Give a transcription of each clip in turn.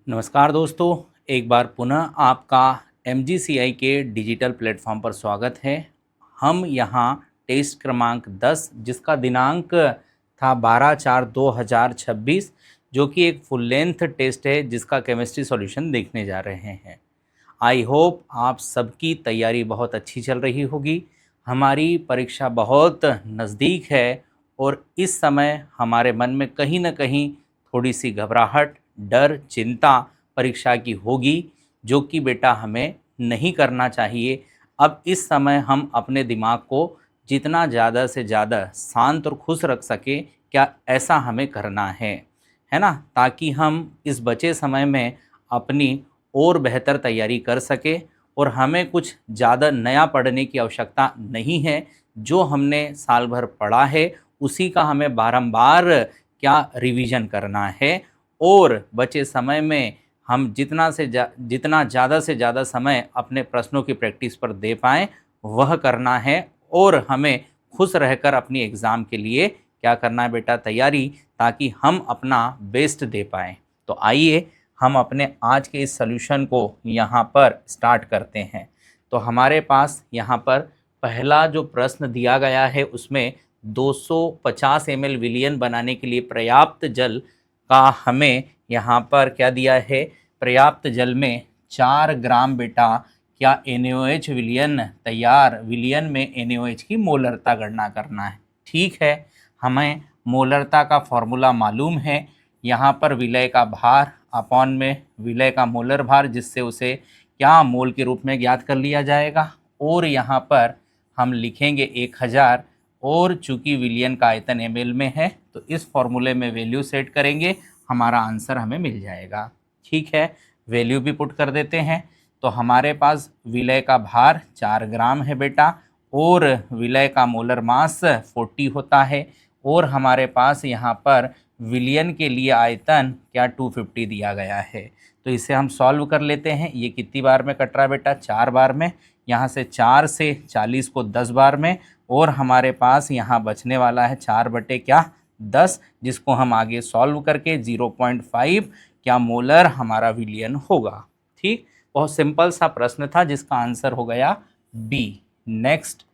नमस्कार दोस्तों, एक बार पुनः आपका MGCI के डिजिटल प्लेटफॉर्म पर स्वागत है। हम यहाँ टेस्ट क्रमांक 10 जिसका दिनांक था 12/4/2026 जो कि एक फुल लेंथ टेस्ट है जिसका केमिस्ट्री सॉल्यूशन देखने जा रहे हैं। आई होप आप सबकी तैयारी बहुत अच्छी चल रही होगी। हमारी परीक्षा बहुत नज़दीक है और इस समय हमारे मन में कहीं ना कहीं थोड़ी सी घबराहट, डर, चिंता परीक्षा की होगी, जो कि बेटा हमें नहीं करना चाहिए। अब इस समय हम अपने दिमाग को जितना ज़्यादा से ज़्यादा शांत और खुश रख सके, क्या ऐसा हमें करना है ना, ताकि हम इस बचे समय में अपनी और बेहतर तैयारी कर सके। और हमें कुछ ज़्यादा नया पढ़ने की आवश्यकता नहीं है। जो हमने साल भर पढ़ा है उसी का हमें बारंबार क्या रिवीजन करना है। और बचे समय में हम जितना ज़्यादा से ज़्यादा समय अपने प्रश्नों की प्रैक्टिस पर दे पाएँ वह करना है। और हमें खुश रहकर अपनी एग्ज़ाम के लिए क्या करना है बेटा, तैयारी, ताकि हम अपना बेस्ट दे पाएँ। तो आइए हम अपने आज के इस सॉल्यूशन को यहाँ पर स्टार्ट करते हैं। तो हमारे पास यहाँ पर पहला जो प्रश्न दिया गया है उसमें 250 ml विलियन बनाने के लिए पर्याप्त जल का हमें यहाँ पर क्या दिया है, पर्याप्त जल में 4 ग्राम बेटा क्या NaOH विलियन तैयार, विलियन में NaOH की मोलरता गणना करना है। ठीक है, हमें मोलरता का फॉर्मूला मालूम है। यहाँ पर विलय का भार अपॉन में विलय का मोलर भार, जिससे उसे क्या मोल के रूप में ज्ञात कर लिया जाएगा। और यहाँ पर हम लिखेंगे 1000, और चूंकि विलियन का आयतन ml में है तो इस फॉर्मूले में वैल्यू सेट करेंगे, हमारा आंसर हमें मिल जाएगा। ठीक है, वैल्यू भी पुट कर देते हैं। तो हमारे पास विलय का भार 4 ग्राम है बेटा, और विलय का मोलर मास 40 होता है, और हमारे पास यहाँ पर विलियन के लिए आयतन क्या 250 दिया गया है। तो इसे हम सॉल्व कर लेते हैं। ये कितनी बार में कट रहा है बेटा, 4 बार में। यहाँ से 4 से 40 को 10 बार में, और हमारे पास यहाँ बचने वाला है 4/10, जिसको हम आगे सॉल्व करके 0.5 क्या मोलर हमारा विलियन होगा। ठीक, बहुत सिंपल सा प्रश्न था जिसका आंसर हो गया बी। नेक्स्ट,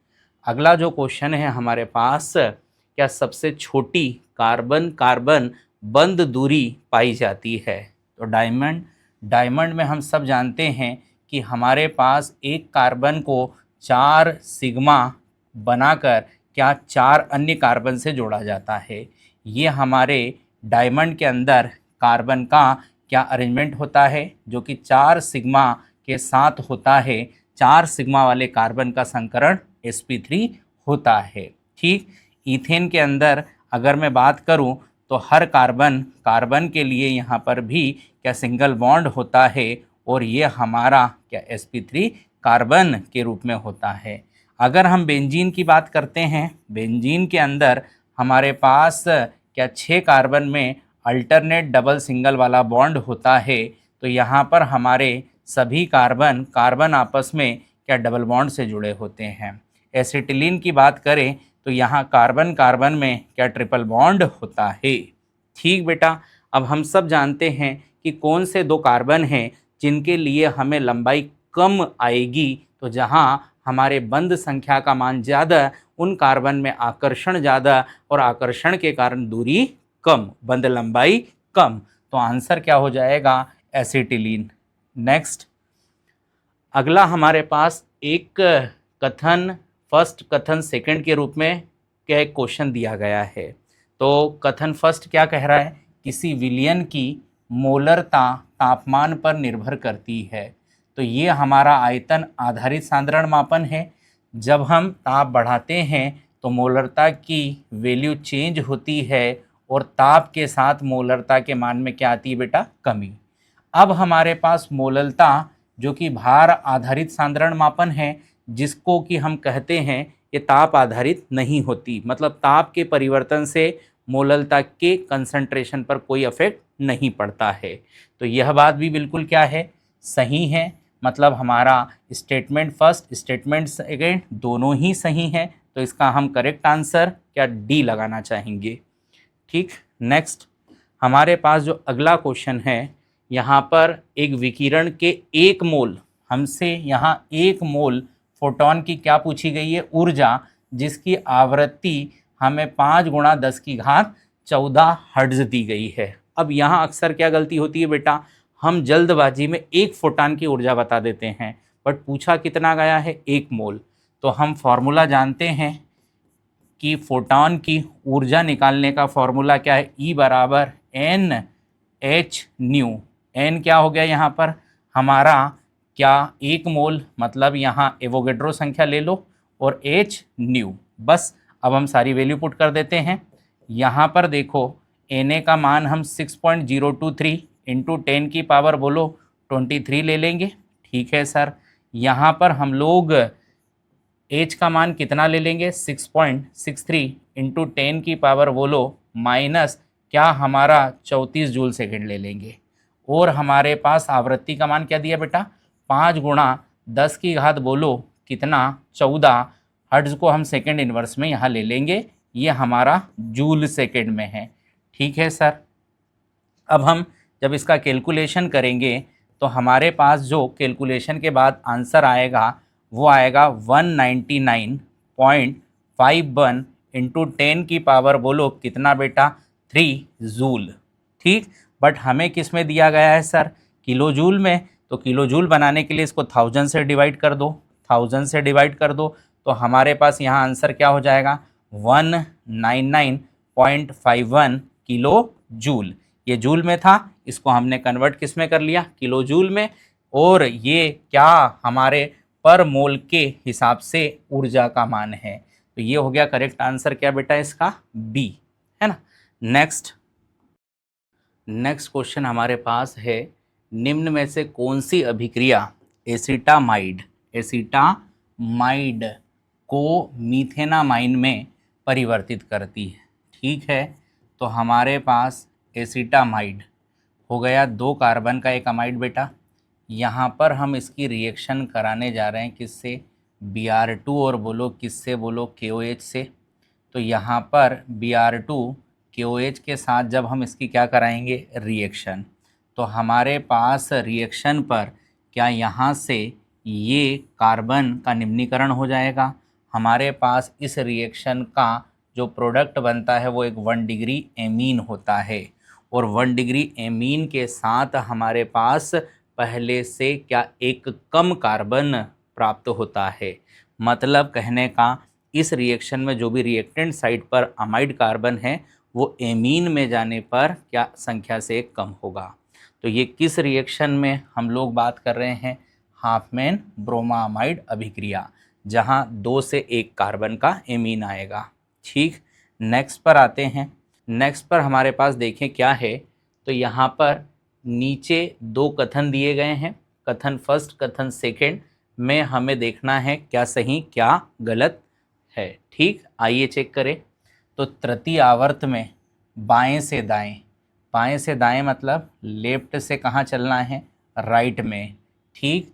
अगला जो क्वेश्चन है हमारे पास, क्या सबसे छोटी कार्बन कार्बन बंद दूरी पाई जाती है। तो डायमंड में हम सब जानते हैं कि हमारे पास एक कार्बन को 4 सिग्मा बनाकर क्या 4 अन्य कार्बन से जोड़ा जाता है। ये हमारे डायमंड के अंदर कार्बन का क्या अरेंजमेंट होता है, जो कि 4 सिग्मा के साथ होता है। 4 सिग्मा वाले कार्बन का संकरण sp3 होता है। ठीक, ईथेन के अंदर अगर मैं बात करूं तो हर कार्बन के लिए यहाँ पर भी क्या सिंगल बॉन्ड होता है, और ये हमारा क्या sp3 कार्बन के रूप में होता है। अगर हम बेंजीन की बात करते हैं, बेंजीन के अंदर हमारे पास क्या 6 कार्बन में अल्टरनेट डबल सिंगल वाला बॉन्ड होता है। तो यहाँ पर हमारे सभी कार्बन आपस में क्या डबल बॉन्ड से जुड़े होते हैं। एसिटिलीन की बात करें तो यहाँ कार्बन में क्या ट्रिपल बॉन्ड होता है। ठीक बेटा, अब हम सब जानते हैं कि कौन से 2 कार्बन हैं जिनके लिए हमें लंबाई कम आएगी। तो जहाँ हमारे बंध संख्या का मान ज़्यादा, उन कार्बन में आकर्षण ज़्यादा, और आकर्षण के कारण दूरी कम, बंध लंबाई कम। तो आंसर क्या हो जाएगा, एसिटिलीन। नेक्स्ट, अगला हमारे पास एक कथन फर्स्ट, कथन सेकंड के रूप में क्या एक क्वेश्चन दिया गया है। तो कथन फर्स्ट क्या कह रहा है, किसी विलयन की मोलरता तापमान पर निर्भर करती है। तो ये हमारा आयतन आधारित सांद्रण मापन है। जब हम ताप बढ़ाते हैं तो मोलरता की वैल्यू चेंज होती है, और ताप के साथ मोलरता के मान में क्या आती है बेटा, कमी। अब हमारे पास मोलरता जो कि भार आधारित सांद्रण मापन है, जिसको कि हम कहते हैं ये ताप आधारित नहीं होती, मतलब ताप के परिवर्तन से मोलरता के कंसंट्रेशन पर कोई इफेक्ट नहीं पड़ता है। तो यह बात भी बिल्कुल क्या है, सही है। मतलब हमारा स्टेटमेंट फर्स्ट, स्टेटमेंट सेकेंड दोनों ही सही हैं। तो इसका हम करेक्ट आंसर क्या डी लगाना चाहेंगे। ठीक, नेक्स्ट हमारे पास जो अगला क्वेश्चन है, यहाँ पर एक विकिरण के 1 मोल, हमसे यहाँ 1 मोल फोटोन की क्या पूछी गई है, ऊर्जा, जिसकी आवृत्ति हमें 5 × 10⁻14 हर्ट्ज दी गई है। अब यहाँ अक्सर क्या गलती होती है बेटा, हम जल्दबाजी में 1 फोटॉन की ऊर्जा बता देते हैं, बट पूछा कितना गया है, 1 मोल। तो हम फॉर्मूला जानते हैं कि फोटॉन की ऊर्जा निकालने का फॉर्मूला क्या है, E बराबर Nhν। N क्या हो गया यहाँ पर हमारा, क्या 1 मोल, मतलब यहाँ एवोगेड्रो संख्या ले लो, और hν। बस अब हम सारी वैल्यू पुट कर देते हैं। यहाँ पर देखो Na का मान हम 6.023 इंटू 10 की पावर बोलो 23 ले लेंगे। ठीक है सर, यहाँ पर हम लोग H का मान कितना ले लेंगे, 6.63 इंटू 10 की पावर बोलो माइनस क्या हमारा 34 जूल सेकेंड ले लेंगे। और हमारे पास आवृत्ति का मान क्या दिया बेटा, 5 × 10⁻, बोलो कितना, 14 हर्ट्ज को हम सेकेंड इन्वर्स में यहाँ ले लेंगे, ये हमारा जूल सेकेंड में है। ठीक है सर, अब हम जब इसका कैलकुलेशन करेंगे तो हमारे पास जो कैलकुलेशन के बाद आंसर आएगा वो आएगा 199.51 इंटू 10 की पावर बोलो कितना बेटा, 3 जूल। ठीक, बट हमें किस में दिया गया है सर, किलो जूल में। तो किलो जूल बनाने के लिए इसको 1000 से डिवाइड कर दो, 1000 से डिवाइड कर दो, तो हमारे पास यहाँ आंसर क्या हो जाएगा, 199.51 किलो जूल। ये जूल में था, इसको हमने कन्वर्ट किस में कर लिया, किलो जूल में, और ये क्या हमारे पर मोल के हिसाब से ऊर्जा का मान है। तो ये हो गया करेक्ट आंसर क्या बेटा इसका, बी, है ना। नेक्स्ट क्वेश्चन हमारे पास है, निम्न में से कौन सी अभिक्रिया एसिटामाइड को मीथेनामाइन में परिवर्तित करती है। ठीक है, तो हमारे पास एसिटामाइड हो गया 2 कार्बन का एक अमाइड बेटा। यहाँ पर हम इसकी रिएक्शन कराने जा रहे हैं किससे, Br2, और बोलो किससे, बोलो KOH से। तो यहाँ पर Br2 KOH के साथ जब हम इसकी क्या कराएंगे, रिएक्शन, तो हमारे पास रिएक्शन पर क्या यहाँ से ये कार्बन का निम्नीकरण हो जाएगा। हमारे पास इस रिएक्शन का जो प्रोडक्ट बनता है वो एक 1 डिग्री एमीन होता है, और 1 डिग्री एमीन के साथ हमारे पास पहले से क्या एक कम कार्बन प्राप्त होता है। मतलब कहने का, इस रिएक्शन में जो भी रिएक्टेंट साइड पर अमाइड कार्बन है वो एमीन में जाने पर क्या संख्या से एक कम होगा। तो ये किस रिएक्शन में हम लोग बात कर रहे हैं, हाफमैन ब्रोमामाइड अभिक्रिया, जहाँ 2 से 1 कार्बन का एमीन आएगा। ठीक, नेक्स्ट पर आते हैं। नेक्स्ट पर हमारे पास देखें क्या है, तो यहाँ पर नीचे 2 कथन दिए गए हैं, कथन फर्स्ट कथन सेकंड में हमें देखना है क्या सही क्या गलत है। ठीक, आइए चेक करें। तो तृतीय आवर्त में बाएं से दाएं मतलब लेफ्ट से कहाँ चलना है, राइट में। ठीक,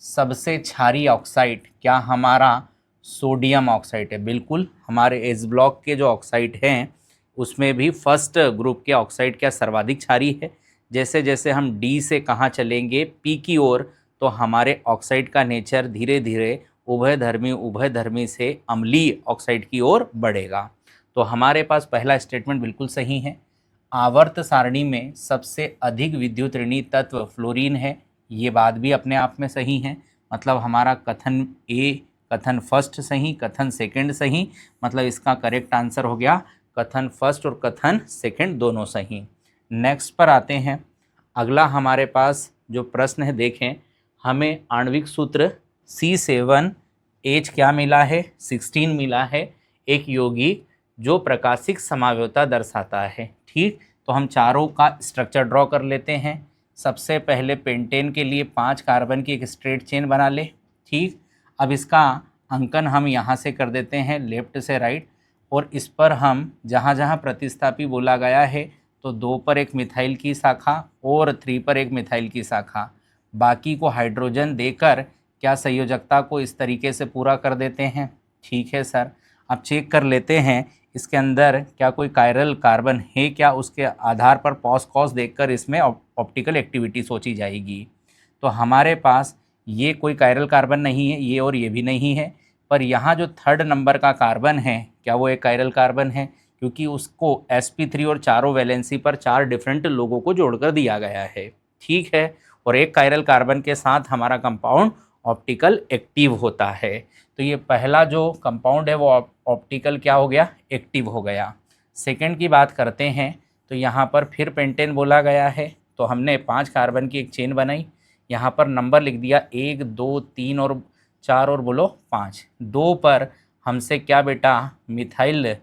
सबसे क्षारीय ऑक्साइड क्या हमारा सोडियम ऑक्साइड है। बिल्कुल, हमारे एस ब्लॉक के जो ऑक्साइड हैं उसमें भी फर्स्ट ग्रुप के ऑक्साइड क्या सर्वाधिक क्षारीय है। जैसे जैसे हम डी से कहाँ चलेंगे, पी की ओर, तो हमारे ऑक्साइड का नेचर धीरे धीरे उभयधर्मी से अम्लीय ऑक्साइड की ओर बढ़ेगा। तो हमारे पास पहला स्टेटमेंट बिल्कुल सही है। आवर्त सारणी में सबसे अधिक विद्युत ऋणी तत्व फ्लोरीन है, ये बात भी अपने आप में सही है। मतलब हमारा कथन ए, कथन फर्स्ट सही, कथन सेकंड सही, मतलब इसका करेक्ट आंसर हो गया कथन फर्स्ट और कथन सेकंड दोनों सही। नेक्स्ट पर आते हैं। अगला हमारे पास जो प्रश्न है, देखें, हमें आणविक सूत्र C7H क्या मिला है, 16 मिला है, एक यौगिक जो प्रकाशिक समावयवता दर्शाता है। ठीक, तो हम चारों का स्ट्रक्चर ड्रॉ कर लेते हैं। सबसे पहले पेंटेन के लिए 5 कार्बन की एक स्ट्रेट चेन बना ले। ठीक, अब इसका अंकन हम यहाँ से कर देते हैं लेफ्ट से राइट, और इस पर हम जहाँ जहाँ प्रतिस्थापी बोला गया है तो 2 पर एक मिथाइल की शाखा और 3 पर एक मिथाइल की शाखा, बाकी को हाइड्रोजन देकर क्या संयोजकता को इस तरीके से पूरा कर देते हैं। ठीक है सर, अब चेक कर लेते हैं इसके अंदर क्या कोई कायरल कार्बन है क्या, उसके आधार पर पॉस कॉस देखकर इसमें ऑप्टिकल एक्टिविटी सोची जाएगी। तो हमारे पास ये कोई कायरल कार्बन नहीं है, ये और ये भी नहीं है, पर यहाँ जो थर्ड नंबर का कार्बन है क्या वो एक कायरल कार्बन है, क्योंकि उसको sp3 और चारों वैलेंसी पर 4 डिफरेंट लोगों को जोड़कर दिया गया है। ठीक है, और एक कायरल कार्बन के साथ हमारा कंपाउंड ऑप्टिकल एक्टिव होता है। तो ये पहला जो कंपाउंड है वो ऑप्टिकल क्या हो गया, एक्टिव हो गया। सेकंड की बात करते हैं तो यहाँ पर फिर पेंटेन बोला गया है, तो हमने 5 कार्बन की एक चेन बनाई, यहाँ पर नंबर लिख दिया 1 2 3 और 4 और बोलो 5। 2 पर हमसे क्या बेटा मिथाइल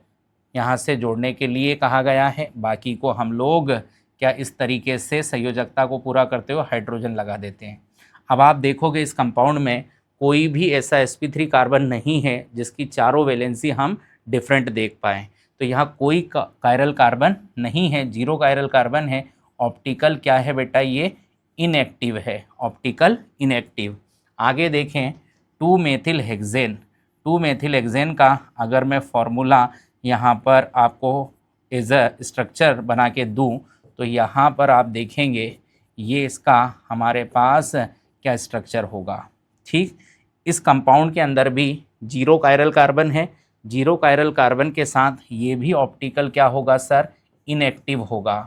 यहाँ से जोड़ने के लिए कहा गया है, बाकी को हम लोग क्या इस तरीके से संयोजकता को पूरा करते हुए हाइड्रोजन लगा देते हैं। अब आप देखोगे इस कंपाउंड में कोई भी ऐसा sp3 कार्बन नहीं है जिसकी चारों वैलेंसी हम डिफरेंट देख पाएँ। तो यहाँ कोई कायरल कार्बन नहीं है, 0 कायरल कार्बन है। ऑप्टिकल क्या है बेटा, ये इनएक्टिव है, ऑप्टिकल इनएक्टिव। आगे देखें 2 मेथिल हेक्सेन। 2 मेथिल हेक्सेन का अगर मैं फॉर्मूला यहाँ पर आपको एज अ स्ट्रक्चर बना के दूँ तो यहाँ पर आप देखेंगे ये इसका हमारे पास क्या स्ट्रक्चर होगा। ठीक, इस कंपाउंड के अंदर भी 0 कायरल कार्बन है, 0 कायरल कार्बन के साथ ये भी ऑप्टिकल क्या होगा सर, इनएक्टिव होगा,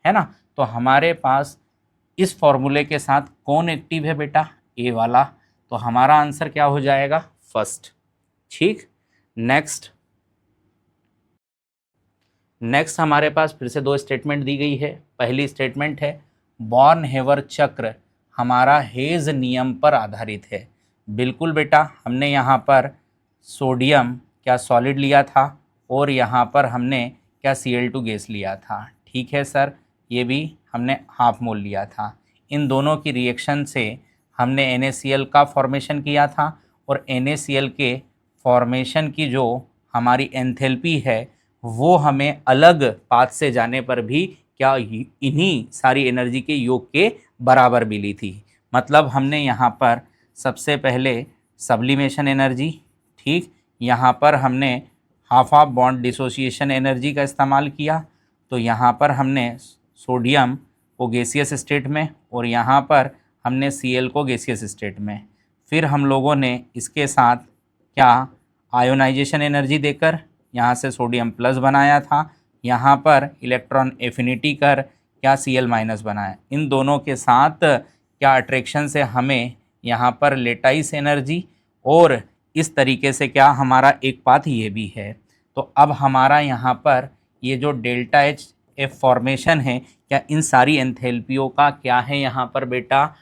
है ना। तो हमारे पास इस फॉर्मूले के साथ कौन एक्टिव है बेटा, ए वाला। तो हमारा आंसर क्या हो जाएगा, फर्स्ट। ठीक, नेक्स्ट हमारे पास फिर से 2 स्टेटमेंट दी गई है। पहली स्टेटमेंट है बॉर्न-हेवर चक्र हमारा हेज नियम पर आधारित है। बिल्कुल बेटा, हमने यहाँ पर सोडियम क्या सॉलिड लिया था और यहाँ पर हमने क्या Cl2 गैस लिया था। ठीक है सर, ये भी हमने हाफ मोल लिया था। इन दोनों की रिएक्शन से हमने NaCl का फॉर्मेशन किया था और NaCl के फॉर्मेशन की जो हमारी एंथैल्पी है वो हमें अलग पाथ से जाने पर भी क्या इन्हीं सारी एनर्जी के योग के बराबर मिली थी। मतलब हमने यहाँ पर सबसे पहले सब्लिमेशन एनर्जी, ठीक, यहाँ पर हमने half of bond dissociation energy का इस्तेमाल किया। तो यहाँ पर हमने सोडियम को गैसियस स्टेट में और यहाँ पर हमने Cl को गैसियस स्टेट में, फिर हम लोगों ने इसके साथ क्या आयोनाइजेशन एनर्जी देकर यहाँ से सोडियम प्लस बनाया था, यहाँ पर इलेक्ट्रॉन एफिनिटी कर क्या Cl माइनस बनाया। इन दोनों के साथ क्या अट्रैक्शन से हमें यहाँ पर लेटाइस एनर्जी और इस तरीके से क्या हमारा एक पाथ ये भी है। तो अब हमारा यहाँ पर ये जो डेल्टा एच एफ फॉर्मेशन है क्या इन सारी एंथैल्पियों का क्या है यहाँ पर बेटा,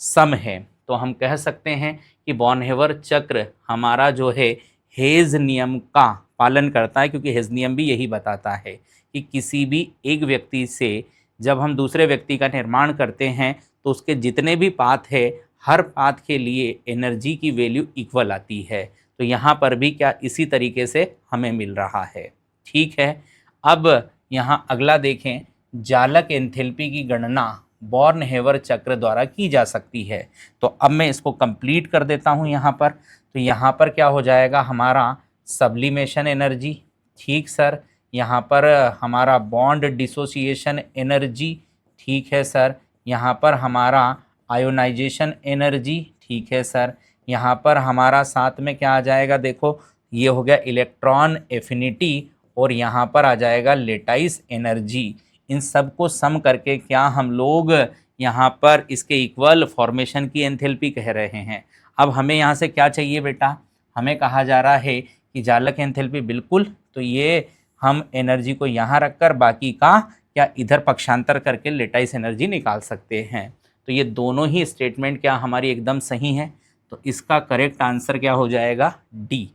सम है। तो हम कह सकते हैं कि बॉर्न-हेवर चक्र हमारा जो है हेज नियम का पालन करता है, क्योंकि हेज नियम भी यही बताता है कि किसी भी एक व्यक्ति से जब हम दूसरे व्यक्ति का निर्माण करते हैं तो उसके जितने भी पाथ है हर पाथ के लिए एनर्जी की वैल्यू इक्वल आती है। तो यहाँ पर भी क्या इसी तरीके से हमें मिल रहा है। ठीक है, अब यहाँ अगला देखें, जालक एंथैल्पी की गणना बॉर्न-हेवर चक्र द्वारा की जा सकती है। तो अब मैं इसको कंप्लीट कर देता हूँ यहाँ पर। तो यहाँ पर क्या हो जाएगा हमारा सब्लिमेशन एनर्जी, ठीक सर, यहाँ पर हमारा बॉन्ड डिसोसिएशन एनर्जी, ठीक है सर, यहाँ पर हमारा आयोनाइजेशन एनर्जी, ठीक है सर, यहाँ पर हमारा साथ में क्या आ जाएगा, देखो ये हो गया इलेक्ट्रॉन एफिनिटी और यहाँ पर आ जाएगा लेटाइस एनर्जी। इन सब को सम करके क्या हम लोग यहाँ पर इसके इक्वल फॉर्मेशन की एंथैल्पी कह रहे हैं। अब हमें यहाँ से क्या चाहिए बेटा, हमें कहा जा रहा है कि जालक एंथैल्पी, बिल्कुल, तो ये हम एनर्जी को यहाँ रखकर बाकी का क्या इधर पक्षांतर करके लेटाइस एनर्जी निकाल सकते हैं। तो ये दोनों ही स्टेटमेंट क्या हमारी एकदम सही हैं। तो इसका करेक्ट आंसर क्या हो जाएगा, डी।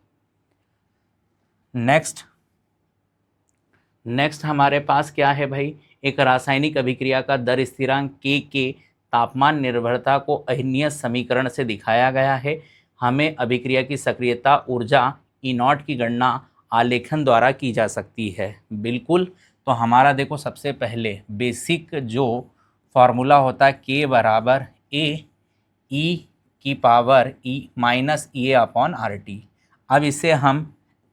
नेक्स्ट हमारे पास क्या है भाई, एक रासायनिक अभिक्रिया का दर स्थिरांक के तापमान निर्भरता को अहिर्निय समीकरण से दिखाया गया है। हमें अभिक्रिया की सक्रियता ऊर्जा E0 की गणना आलेखन द्वारा की जा सकती है। बिल्कुल, तो हमारा देखो सबसे पहले बेसिक जो फॉर्मूला होता है K बराबर ए ई की power E minus E A upon RT। अब इसे हम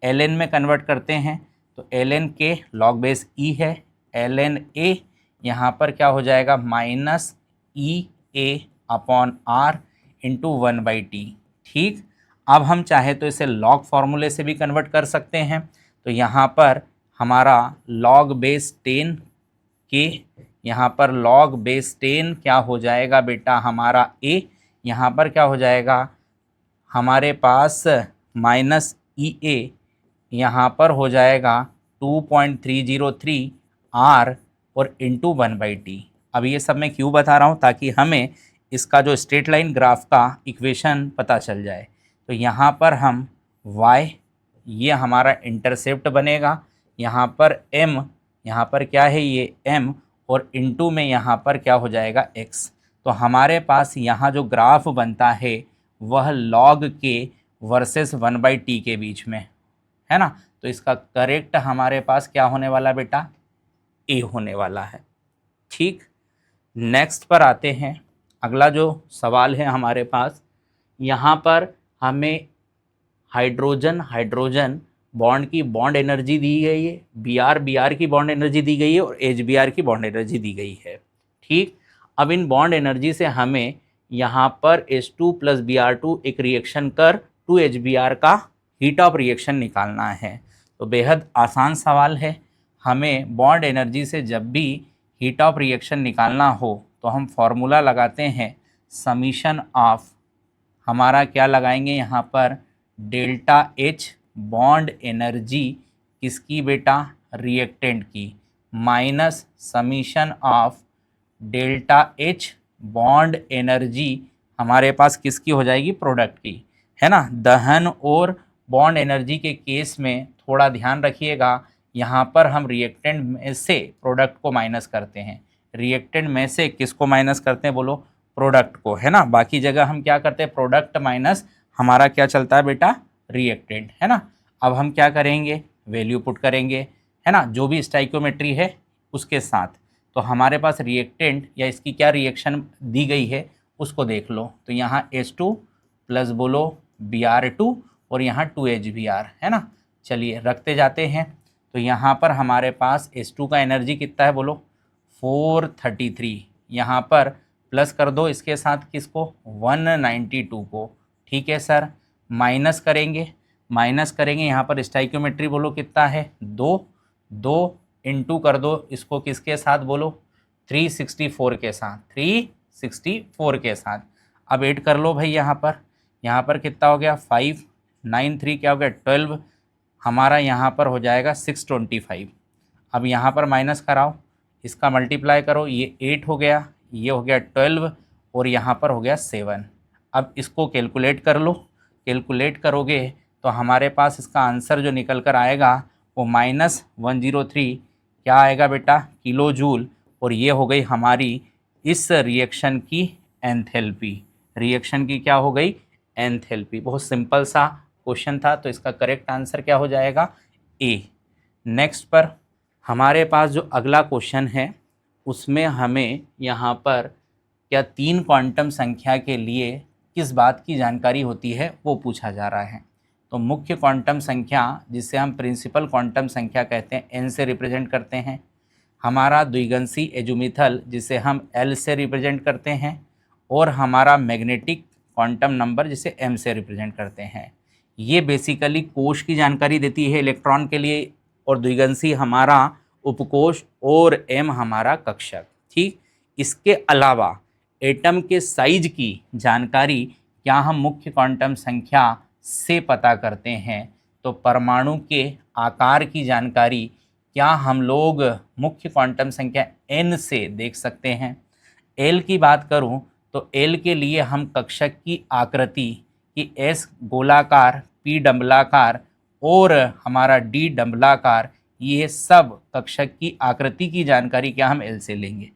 ln में कन्वर्ट करते हैं। तो ln k log base e है, ln a यहाँ पर क्या हो जाएगा minus E A upon R into 1/t। ठीक, अब हम चाहे तो इसे लॉग फार्मूले से भी कन्वर्ट कर सकते हैं। तो यहाँ पर हमारा log बेस 10 के, यहाँ पर log बेस 10 क्या हो जाएगा बेटा हमारा a, यहाँ पर क्या हो जाएगा हमारे पास माइनस ई ए, यहाँ पर हो जाएगा 2.303 आर और इंटू 1/t। अब ये सब मैं क्यों बता रहा हूँ, ताकि हमें इसका जो स्ट्रेट लाइन ग्राफ का इक्वेशन पता चल जाए। तो यहाँ पर हम y, ये हमारा इंटरसेप्ट बनेगा, यहाँ पर m, यहाँ पर क्या है ये m, और इंटू में यहाँ पर क्या हो जाएगा x। तो हमारे पास यहाँ जो ग्राफ बनता है वह log k वर्सेस 1/t के बीच में है ना। तो इसका करेक्ट हमारे पास क्या होने वाला बेटा, a होने वाला है। ठीक, नेक्स्ट पर आते हैं। अगला जो सवाल है हमारे पास, यहाँ पर हमें हाइड्रोजन हाइड्रोजन बॉन्ड की बॉन्ड एनर्जी दी गई है, Br की बॉन्ड एनर्जी दी गई है और HBr की बॉन्ड एनर्जी दी गई है। ठीक, अब इन बॉन्ड एनर्जी से हमें यहाँ पर H2 + Br2 एक रिएक्शन कर 2HBr का हीट ऑफ रिएक्शन निकालना है। तो बेहद आसान सवाल है। हमें बॉन्ड एनर्जी से जब भी हीट ऑफ रिएक्शन निकालना हो तो हम फॉर्मूला लगाते हैं समीशन ऑफ, हमारा क्या लगाएंगे यहाँ पर डेल्टा H बॉन्ड एनर्जी किसकी बेटा, रिएक्टेंट की, minus summation of delta H bond energy हमारे पास किसकी हो जाएगी, प्रोडक्ट की, है ना। दहन और बॉन्ड एनर्जी के केस में थोड़ा ध्यान रखिएगा, यहाँ पर हम रिएक्टेंट में से प्रोडक्ट को माइनस करते हैं। रिएक्टेंट में से किसको माइनस करते हैं बोलो, प्रोडक्ट को, है ना। बाकी जगह हम क्या करते हैं, प्रोडक्ट माइनस हमारा क्या चलता है बेटा, रिएक्टेंट, है ना। अब हम क्या करेंगे, वैल्यू पुट करेंगे, है ना, जो भी स्टाइकोमेट्री है उसके साथ। तो हमारे पास रिएक्टेंट या इसकी क्या रिएक्शन दी गई है उसको देख लो। तो यहाँ H2 प्लस बोलो Br2 और यहाँ 2HBr, है ना। चलिए रखते जाते हैं। तो यहाँ पर हमारे पास H2 का एनर्जी कितना है बोलो 433, यहाँ पर प्लस कर दो इसके साथ किसको 192 को, ठीक है सर। माइनस करेंगे यहाँ पर स्टाइक्योमेट्री बोलो कितना है 2 इंटू कर दो इसको किसके साथ बोलो 364 के साथ, 364 के साथ। अब ऐड कर लो भाई, यहाँ पर कितना हो गया 5 9 3 क्या हो गया 12, हमारा यहाँ पर हो जाएगा 625। अब यहाँ पर माइनस कराओ, इसका मल्टीप्लाई करो, ये 8 हो गया, ये हो गया 12 और यहाँ पर हो गया 7। अब इसको कैलकुलेट कर लो, कैलकुलेट करोगे तो हमारे पास इसका आंसर जो निकल कर आएगा वो -103 क्या आएगा बेटा, किलो जूल। और ये हो गई हमारी इस रिएक्शन की एंथैल्पी, रिएक्शन की क्या हो गई, एंथैल्पी। बहुत सिंपल सा क्वेश्चन था, तो इसका करेक्ट आंसर क्या हो जाएगा, ए। नेक्स्ट पर हमारे पास जो अगला क्वेश्चन है उसमें हमें यहाँ पर क्या 3 क्वांटम संख्या के लिए किस बात की जानकारी होती है वो पूछा जा रहा है। तो मुख्य क्वांटम संख्या जिसे हम प्रिंसिपल क्वांटम संख्या कहते हैं एन से रिप्रेजेंट करते हैं, हमारा द्विगंशी एजुमिथल जिसे हम एल से रिप्रेजेंट करते हैं, और हमारा मैग्नेटिक क्वांटम नंबर जिसे एम से रिप्रेजेंट करते हैं। ये बेसिकली कोश की जानकारी देती है इलेक्ट्रॉन के लिए, और द्विगंशी हमारा उपकोश और एम हमारा कक्षक। ठीक, इसके अलावा एटम के साइज की जानकारी क्या हम मुख्य क्वांटम संख्या से पता करते हैं। तो परमाणु के आकार की जानकारी क्या हम लोग मुख्य क्वांटम संख्या n से देख सकते हैं। L की बात करूं तो L के लिए हम कक्षक की आकृति कि S गोलाकार, P डंबलाकार और हमारा D डंबलाकार, ये सब कक्षक की आकृति की जानकारी क्या हम L से लेंगे।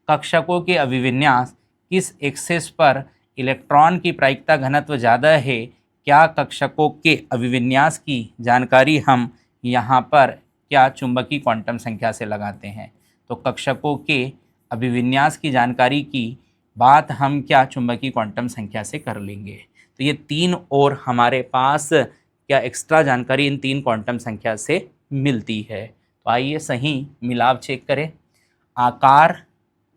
कक्षकों के अभिविन्यास, किस एक्सेस पर इलेक्ट्रॉन की प्रायिकता घनत्व ज़्यादा है, क्या कक्षकों के अभिविन्यास की जानकारी हम यहाँ पर क्या चुंबकीय क्वांटम संख्या से लगाते हैं। तो कक्षकों के अभिविन्यास की जानकारी की बात हम क्या चुंबकीय क्वांटम संख्या से कर लेंगे। तो ये 3 और हमारे पास क्या एक्स्ट्रा जानकारी इन 3 क्वांटम संख्या से मिलती है। तो आइए सही मिलाप चेक करें। आकार,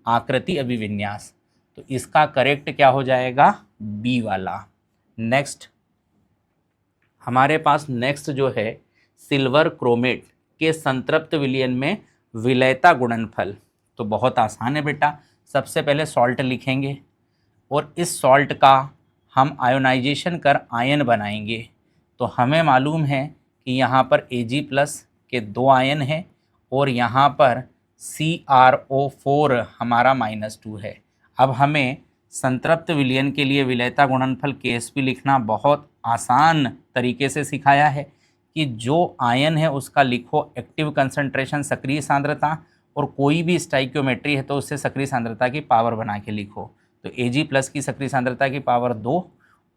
आकृति, अभिविन्यास, तो इसका करेक्ट क्या हो जाएगा? बी वाला। नेक्स्ट हमारे पास जो है सिल्वर क्रोमेट के संतृप्त विलयन में विलयता गुणनफल। तो बहुत आसान है बेटा, सबसे पहले सॉल्ट लिखेंगे और इस सॉल्ट का हम आयोनाइजेशन कर आयन बनाएंगे। तो हमें मालूम है कि यहाँ पर Ag+ के 2 आयन हैं और यहाँ पर CrO4 हमारा -2 है। अब हमें संतृप्त विलयन के लिए विलयता गुणनफल Ksp लिखना बहुत आसान तरीके से सिखाया है कि जो आयन है उसका लिखो एक्टिव कंसंट्रेशन, सक्रिय सांद्रता, और कोई भी स्टाइक्योमेट्री है तो उससे सक्रिय सांद्रता की पावर बना के लिखो। तो Ag+ की सक्रिय सांद्रता की पावर 2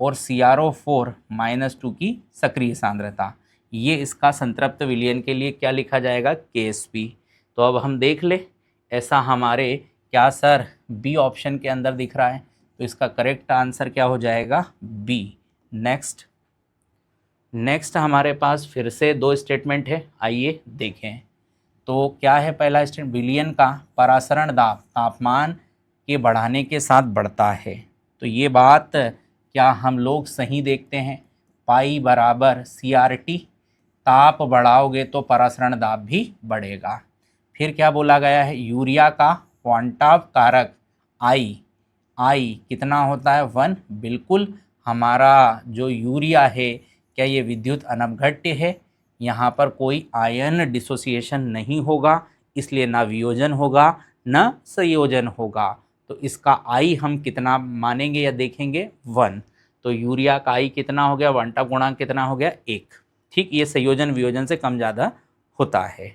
और CrO4 -2 की सक्रिय सांद्रता, ये इसका संतृप्त विलयन के लिए क्या लिखा जाएगा? Ksp। तो अब हम देख ले, ऐसा हमारे क्या सर बी ऑप्शन के अंदर दिख रहा है, तो इसका करेक्ट आंसर क्या हो जाएगा? बी। नेक्स्ट हमारे पास फिर से 2 स्टेटमेंट है, आइए देखें। तो क्या है पहला स्टेटमेंट? विलयन का परासरण दाब तापमान के बढ़ाने के साथ बढ़ता है। तो ये बात क्या हम लोग सही देखते हैं? पाई बराबर CRT, ताप बढ़ाओगे तो परासरण दाब भी बढ़ेगा। फिर क्या बोला गया है? यूरिया का क्वांटम कारक आई कितना होता है? 1। बिल्कुल, हमारा जो यूरिया है क्या ये विद्युत अनपघट्य है? यहाँ पर कोई आयन डिसोसिएशन नहीं होगा, इसलिए ना वियोजन होगा न संयोजन होगा। तो इसका आई हम कितना मानेंगे या देखेंगे? 1। तो यूरिया का आई कितना हो गया? क्वांटम गुणांक कितना हो गया? 1। ठीक, ये संयोजन वियोजन से कम ज़्यादा होता है।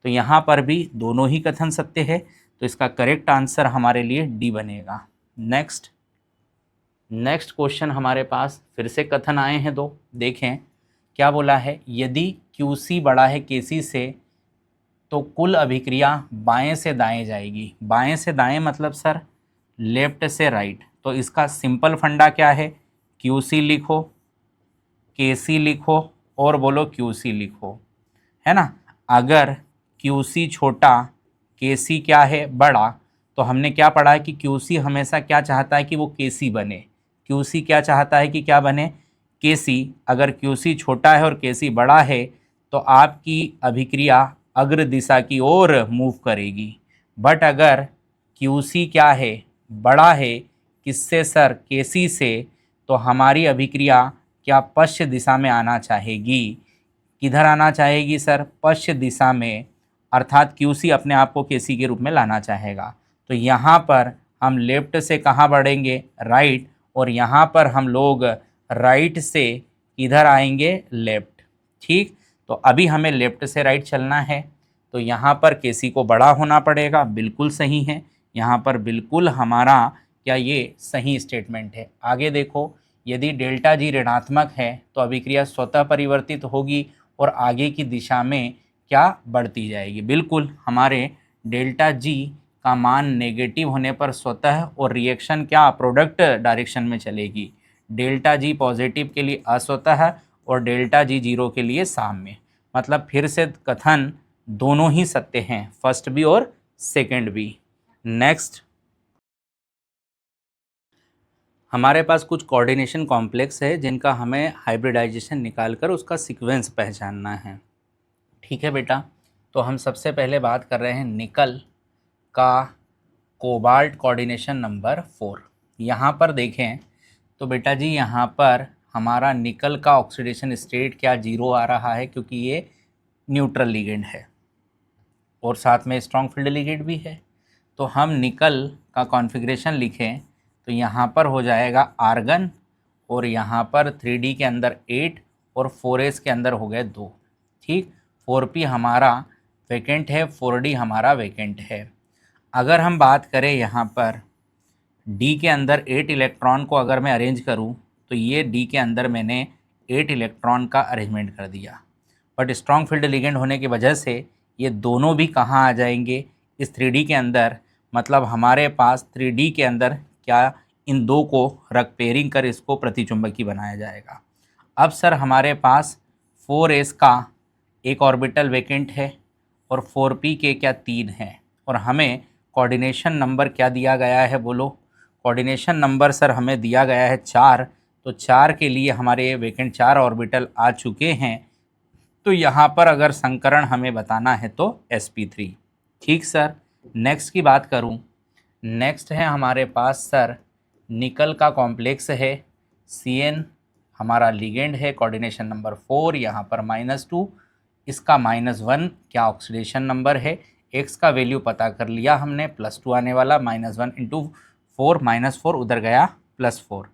तो यहाँ पर भी दोनों ही कथन सत्य है, तो इसका करेक्ट आंसर हमारे लिए डी बनेगा। नेक्स्ट क्वेश्चन हमारे पास फिर से कथन आए हैं 2, देखें क्या बोला है। यदि QC बड़ा है KC से तो कुल अभिक्रिया बाएं से दाएं जाएगी। बाएं से दाएं मतलब सर लेफ्ट से राइट। तो इसका सिंपल फंडा क्या है? QC लिखो, KC लिखो और बोलो QC लिखो, है ना। अगर QC छोटा, KC क्या है? बड़ा, तो हमने क्या पढ़ा है कि QC हमेशा क्या चाहता है कि वो KC बने। QC क्या चाहता है कि क्या बने? KC। अगर QC छोटा है और KC बड़ा है तो आपकी अभिक्रिया अग्र दिशा की ओर मूव करेगी। बट अगर QC क्या है? बड़ा है, किससे सर? KC से, तो हमारी अभिक्रिया क्या पश्चिम दिशा में आना चाहेगी। किधर आना चाहेगी सर? पश्चिम दिशा में, अर्थात QC अपने आप को KC के रूप में लाना चाहेगा। तो यहाँ पर हम लेफ्ट से कहाँ बढ़ेंगे? राइट, और यहाँ पर हम लोग राइट से इधर आएंगे? लेफ्ट। ठीक, तो अभी हमें लेफ्ट से राइट चलना है, तो यहाँ पर KC को बड़ा होना पड़ेगा। बिल्कुल सही है, यहाँ पर बिल्कुल हमारा क्या ये सही स्टेटमेंट है। आगे देखो, यदि ΔG ऋणात्मक है तो अभिक्रिया स्वतः परिवर्तित होगी और आगे की दिशा में क्या बढ़ती जाएगी। बिल्कुल, हमारे ΔG का मान नेगेटिव होने पर स्वतः और रिएक्शन क्या प्रोडक्ट डायरेक्शन में चलेगी। ΔG पॉजिटिव के लिए अस्वतः और ΔG 0 के लिए साम्य। मतलब फिर से कथन दोनों ही सत्य हैं, फर्स्ट भी और सेकंड भी। नेक्स्ट हमारे पास कुछ कोऑर्डिनेशन कॉम्प्लेक्स है जिनका हमें हाइब्रिडाइजेशन निकालकर उसका सीक्वेंस पहचानना है। ठीक है बेटा, तो हम सबसे पहले बात कर रहे हैं निकल का कोबाल्ट कोऑर्डिनेशन नंबर 4। यहाँ पर देखें तो बेटा जी यहाँ पर हमारा निकल का ऑक्सीडेशन स्टेट क्या 0 आ रहा है, क्योंकि ये न्यूट्रल लिगेंड है और साथ में स्ट्रॉन्ग फील्ड लिगेंड भी है। तो हम निकल का कॉन्फ़िगरेशन लिखें तो यहाँ पर हो जाएगा आर्गन, और यहाँ पर 3D के अंदर 8 और 4s के अंदर हो गए 2। ठीक, 4p हमारा वैकेंट है, 4d हमारा वैकेंट है। अगर हम बात करें यहाँ पर D के अंदर 8 इलेक्ट्रॉन को अगर मैं अरेंज करूँ तो ये D के अंदर मैंने 8 इलेक्ट्रॉन का अरेंजमेंट कर दिया। बट स्ट्रॉन्ग फील्ड लिगेंड होने की वजह से ये दोनों भी कहाँ आ जाएंगे? इस 3D के अंदर। मतलब हमारे पास 3D के अंदर क्या इन दो को रख पेयरिंग कर इसको प्रतिचुंबकी बनाया जाएगा। अब सर हमारे पास 4s का एक ऑर्बिटल वैकेंट है और 4p के क्या 3 हैं, और हमें कोऑर्डिनेशन नंबर क्या दिया गया है बोलो। कोऑर्डिनेशन नंबर सर हमें दिया गया है 4, तो 4 के लिए हमारे वैकेंट 4 ऑर्बिटल आ चुके हैं। तो यहाँ पर अगर संकरण हमें बताना है तो sp3। ठीक सर। नेक्स्ट की बात करूँ, नेक्स्ट है हमारे पास सर निकल का कॉम्प्लेक्स है, Cn हमारा लिगेंड है, कोऑर्डिनेशन नंबर 4, यहाँ पर -2, इसका -1 क्या ऑक्सीडेशन नंबर है, x का वैल्यू पता कर लिया हमने, +2 आने वाला, -1 इंटू 4, -4 उधर गया +4।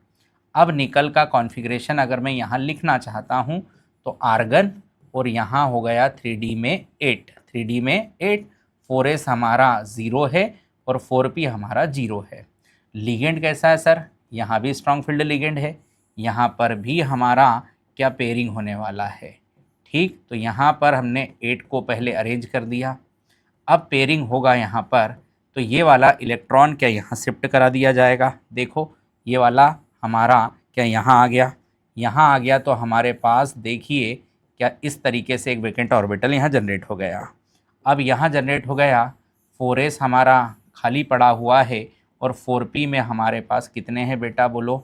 अब निकल का कॉन्फ़िगरेशन अगर मैं यहाँ लिखना चाहता हूँ तो आर्गन, और यहाँ हो गया 3D में 8, 3D में 8, 4s हमारा 0 है और 4p हमारा 0 है। लिगेंड कैसा है सर, यहाँ भी स्ट्रॉन्ग फील्ड लिगेंड है, यहाँ पर भी हमारा क्या पेयरिंग होने वाला है। ठीक, तो यहाँ पर हमने 8 को पहले अरेंज कर दिया, अब पेयरिंग होगा यहाँ पर, तो ये वाला इलेक्ट्रॉन क्या यहाँ शिफ्ट करा दिया जाएगा। देखो ये वाला हमारा क्या यहाँ आ गया, यहाँ आ गया, तो हमारे पास देखिए क्या इस तरीके से एक वैकेंट ऑर्बिटल यहाँ जनरेट हो गया। अब यहाँ जनरेट हो गया, 4s हमारा खाली पड़ा हुआ है और 4p में हमारे पास कितने हैं बेटा बोलो,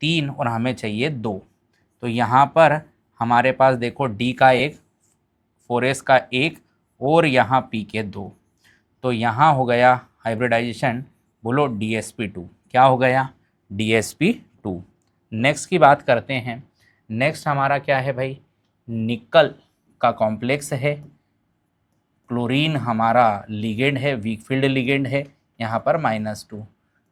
3, और हमें चाहिए 2। तो यहाँ पर हमारे पास देखो d का 1, 4s का 1 और यहाँ p के 2, तो यहाँ हो गया हाइब्रिडाइजेशन, बोलो dsp2। क्या हो गया, dsp2। नेक्स्ट की बात करते हैं, नेक्स्ट हमारा क्या है भाई, निकल का कॉम्प्लेक्स है, क्लोरीन हमारा लिगेंड है, वीक फील्ड लिगेंड है, यहाँ पर -2,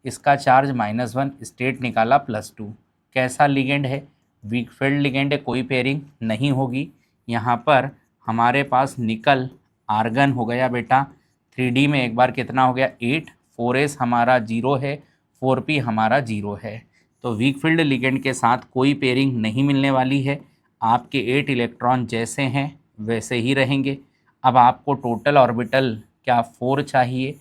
इसका चार्ज -1, स्टेट निकाला +2। कैसा लिगेंड है, वीक फील्ड लिगेंड है, कोई पेयरिंग नहीं होगी। यहाँ पर हमारे पास निकल आर्गन हो गया बेटा, 3D में एक बार कितना हो गया 8, 4s हमारा 0 है, 4p हमारा 0 है, तो वीक फील्ड लिगेंड के साथ कोई पेयरिंग नहीं मिलने वाली है। आपके 8 इलेक्ट्रॉन जैसे हैं वैसे ही रहेंगे। अब आपको टोटल ऑर्बिटल क्या 4 चाहिए,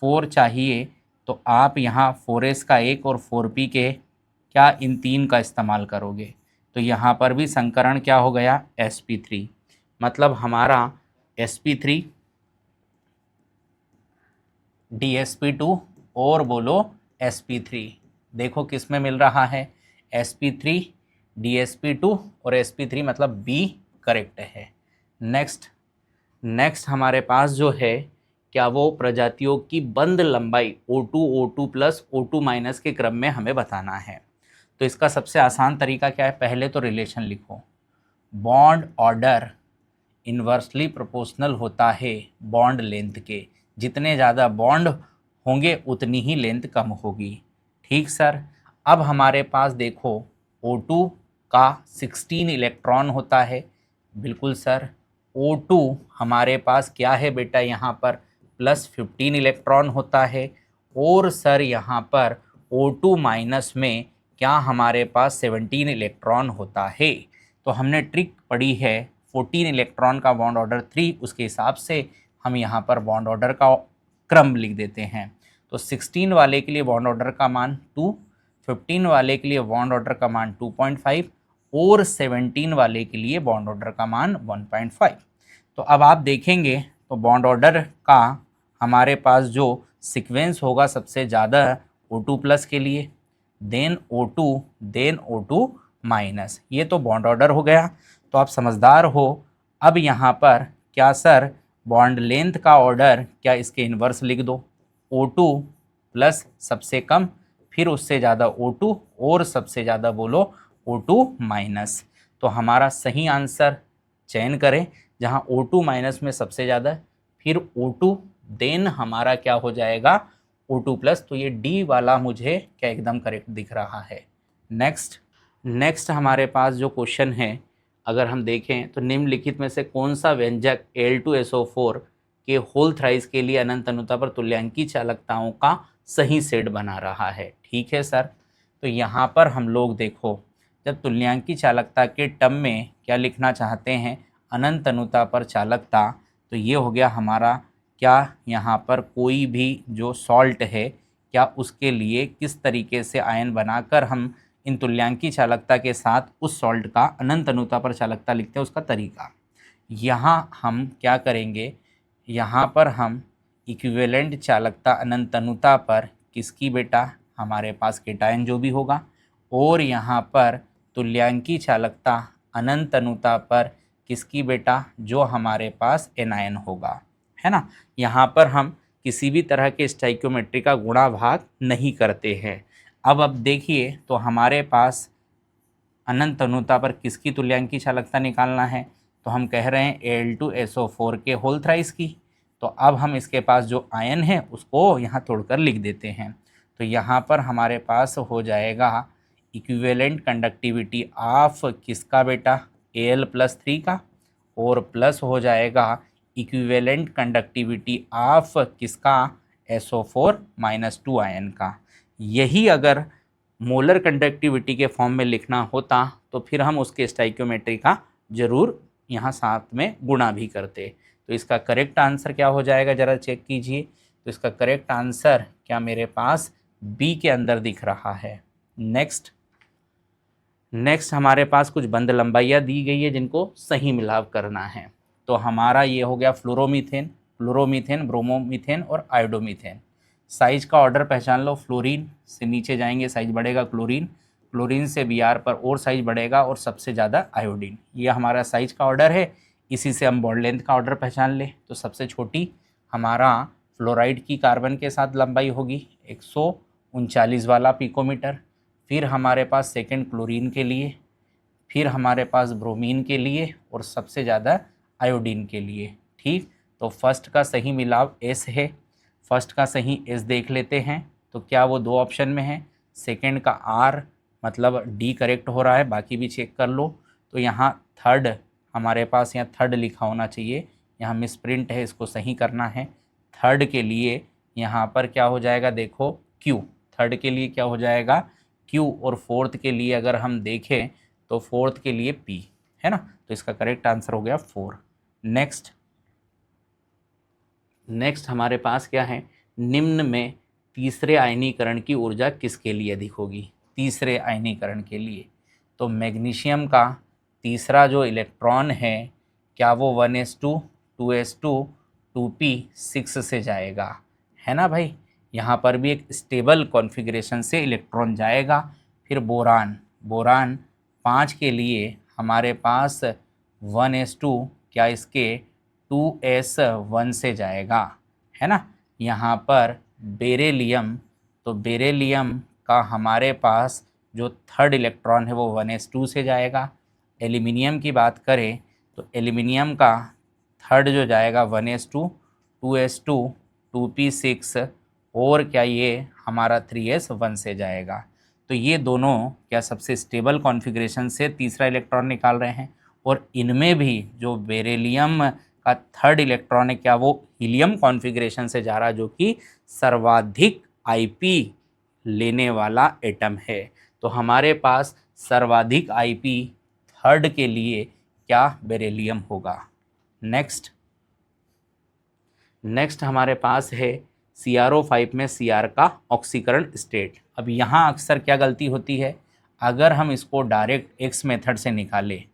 4 चाहिए, तो आप यहाँ 4s का 1 और 4p के क्या इन 3 का इस्तेमाल करोगे, तो यहाँ पर भी संकरण क्या हो गया sp3, मतलब हमारा sp3 dsp2 और बोलो sp3। देखो किस में मिल रहा है, sp3 dsp2 और sp3, मतलब b करेक्ट है। नेक्स्ट हमारे पास जो है क्या वो प्रजातियों की बंद लंबाई O2 O2 plus O2 minus के क्रम में हमें बताना है। तो इसका सबसे आसान तरीका क्या है, पहले तो रिलेशन लिखो, बॉन्ड ऑर्डर इन्वर्सली प्रोपोर्शनल होता है बॉन्ड लेंथ के, जितने ज़्यादा बॉन्ड होंगे उतनी ही लेंथ कम होगी। ठीक सर। अब हमारे पास देखो O2 का 16 इलेक्ट्रॉन होता है, बिल्कुल सर। O2 हमारे पास क्या है बेटा, यहाँ पर +15 इलेक्ट्रॉन होता है, और सर यहाँ पर O2 माइनस में क्या हमारे पास 17 इलेक्ट्रॉन होता है। तो हमने ट्रिक पढ़ी है 14 इलेक्ट्रॉन का बॉन्ड ऑर्डर 3, उसके हिसाब से हम यहाँ पर बॉन्ड ऑर्डर का क्रम लिख देते हैं। तो 16 वाले के लिए बॉन्ड ऑर्डर का मान 2, 15 वाले के लिए बॉन्ड ऑर्डर का मान 2.5 और 17 वाले के लिए बॉन्ड ऑर्डर का मान 1.5। तो अब आप देखेंगे तो बॉन्ड ऑर्डर का हमारे पास जो सीक्वेंस होगा सबसे ज़्यादा O2 प्लस के लिए, देन O2 माइनस, ये तो बॉन्ड ऑर्डर हो गया। तो आप समझदार हो। अब यहाँ पर क्या सर बॉन्ड लेंथ का ऑर्डर क्या इसके इन्वर्स लिख दो, O2 प्लस सबसे कम, फिर उससे ज़्यादा O2 और सबसे ज़्यादा बोलो O2 माइनस। तो हमारा सही आंसर चयन करें जहाँ O2 माइनस में सबसे ज़्यादा, फिर O2, देन हमारा क्या हो जाएगा O2 प्लस। तो ये D वाला मुझे क्या एकदम करेक्ट दिख रहा है। नेक्स्ट हमारे पास जो क्वेश्चन है अगर हम देखें तो निम्नलिखित में से कौन सा व्यंजक Al2SO4 के होल थ्राइस के लिए अनंत अनुता पर तुल्यांकी चालकताओं का सही सेट बना रहा है। ठीक है सर। तो यहाँ पर हम लोग देखो जब तुल्यांकी चालकता के टर्म में क्या लिखना चाहते हैं, अनंत अनुता पर चालकता, तो ये हो गया हमारा क्या यहाँ पर कोई भी जो सॉल्ट है क्या उसके लिए किस तरीके से आयन बनाकर हम इन तुल्यांकी चालकता के साथ उस सॉल्ट का अनंत अनुता पर चालकता लिखते हैं, उसका तरीका। यहाँ हम क्या करेंगे, यहाँ पर हम इक्विवेलेंट चालकता अनंत अनुता पर किसकी बेटा, हमारे पास केटायन जो भी होगा, और यहाँ पर तुल्यांकी चालकता अनंत अनुता पर किसकी बेटा, जो हमारे पास एनायन होगा, है ना। यहाँ पर हम किसी भी तरह के स्टाइक्योमेट्री का गुणा भाग नहीं करते हैं। अब देखिए, तो हमारे पास अनंत अनुता पर किसकी तुल्यांकी चालकता निकालना है, तो हम कह रहे हैं Al2SO4 के होल थ्राइस की। तो अब हम इसके पास जो आयन है उसको यहाँ तोड़कर लिख देते हैं। तो यहाँ पर हमारे पास हो जाएगा इक्विवेलेंट कंडक्टिविटी ऑफ किसका बेटा, Al+3 का, और प्लस हो जाएगा इक्विवेलेंट कंडक्टिविटी ऑफ किसका, SO4-2 आयन का। यही अगर मोलर कंडक्टिविटी के फॉर्म में लिखना होता तो फिर हम उसके स्टाइक्योमेट्री का जरूर यहाँ साथ में गुणा भी करते। तो इसका करेक्ट आंसर क्या हो जाएगा, ज़रा चेक कीजिए। तो इसका करेक्ट आंसर क्या मेरे पास बी के अंदर दिख रहा है। नेक्स्ट हमारे पास कुछ बंद लंबाइयाँ दी गई है जिनको सही मिलाव करना है। तो हमारा ये हो गया फ्लोरोमीथेन, ब्रोमोमीथेन और आयोडोमीथेन। साइज का ऑर्डर पहचान लो, फ्लोरीन से नीचे जाएंगे साइज बढ़ेगा क्लोरीन से Br पर और साइज बढ़ेगा और सबसे ज़्यादा आयोडीन। ये हमारा साइज का ऑर्डर है। इसी से हम बॉन्ड लेंथ का ऑर्डर पहचान ले, तो सबसे छोटी हमारा फ्लोराइड की कार्बन के साथ लंबाई होगी 139 वाला पिकोमीटर। फिर हमारे पास सेकंड क्लोरीन के लिए, फिर हमारे पास ब्रोमीन के लिए और सबसे ज़्यादा आयोडीन के लिए। ठीक, तो फर्स्ट का सही मिलाव एस है। फर्स्ट का सही एस देख लेते हैं, तो क्या वो दो ऑप्शन में है। सेकंड का आर मतलब डी करेक्ट हो रहा है, बाकी भी चेक कर लो। तो यहाँ थर्ड हमारे पास, यहाँ थर्ड लिखा होना चाहिए, यहाँ मिस प्रिंट है, इसको सही करना है। थर्ड के लिए यहाँ पर क्या हो जाएगा, देखो क्यू, थर्ड के लिए क्या हो जाएगा क्यू, और फोर्थ के लिए अगर हम देखें तो फोर्थ के लिए पी, है ना। तो इसका करेक्ट आंसर हो गया 4। नेक्स्ट हमारे पास क्या है, निम्न में तीसरे आयनीकरण की ऊर्जा किसके लिए अधिक होगी। तीसरे आयनीकरण के लिए तो मैग्नीशियम का तीसरा जो इलेक्ट्रॉन है, क्या वो 1s2 2s2 2p6 से जाएगा, है ना भाई। यहाँ पर भी एक स्टेबल कॉन्फ़िगरेशन से इलेक्ट्रॉन जाएगा। फिर बोरान 5 के लिए हमारे पास 1s2 क्या इसके 2s1 से जाएगा, है ना। यहाँ पर बेरिलियम, तो बेरिलियम का हमारे पास जो थर्ड इलेक्ट्रॉन है वो 1s2 से जाएगा। एल्यूमिनियम की बात करें तो एल्यूमिनियम का थर्ड जो जाएगा 1s2 2s2 2p6 और क्या ये हमारा 3s1 से जाएगा। तो ये दोनों क्या सबसे स्टेबल कॉन्फ़िगरेशन से तीसरा इलेक्ट्रॉन निकाल रहे हैं। और इनमें भी जो बेरिलियम का थर्ड इलेक्ट्रॉन है, क्या वो हीलियम कॉन्फ़िगरेशन से जा रहा है, जो कि सर्वाधिक आईपी लेने वाला एटम है। तो हमारे पास सर्वाधिक आईपी थर्ड के लिए क्या बेरिलियम होगा। नेक्स्ट हमारे पास है CrO5 में Cr का ऑक्सीकरण स्टेट। अब यहाँ अक्सर क्या गलती होती है, अगर हम इसको डायरेक्ट X मेथड से निकालें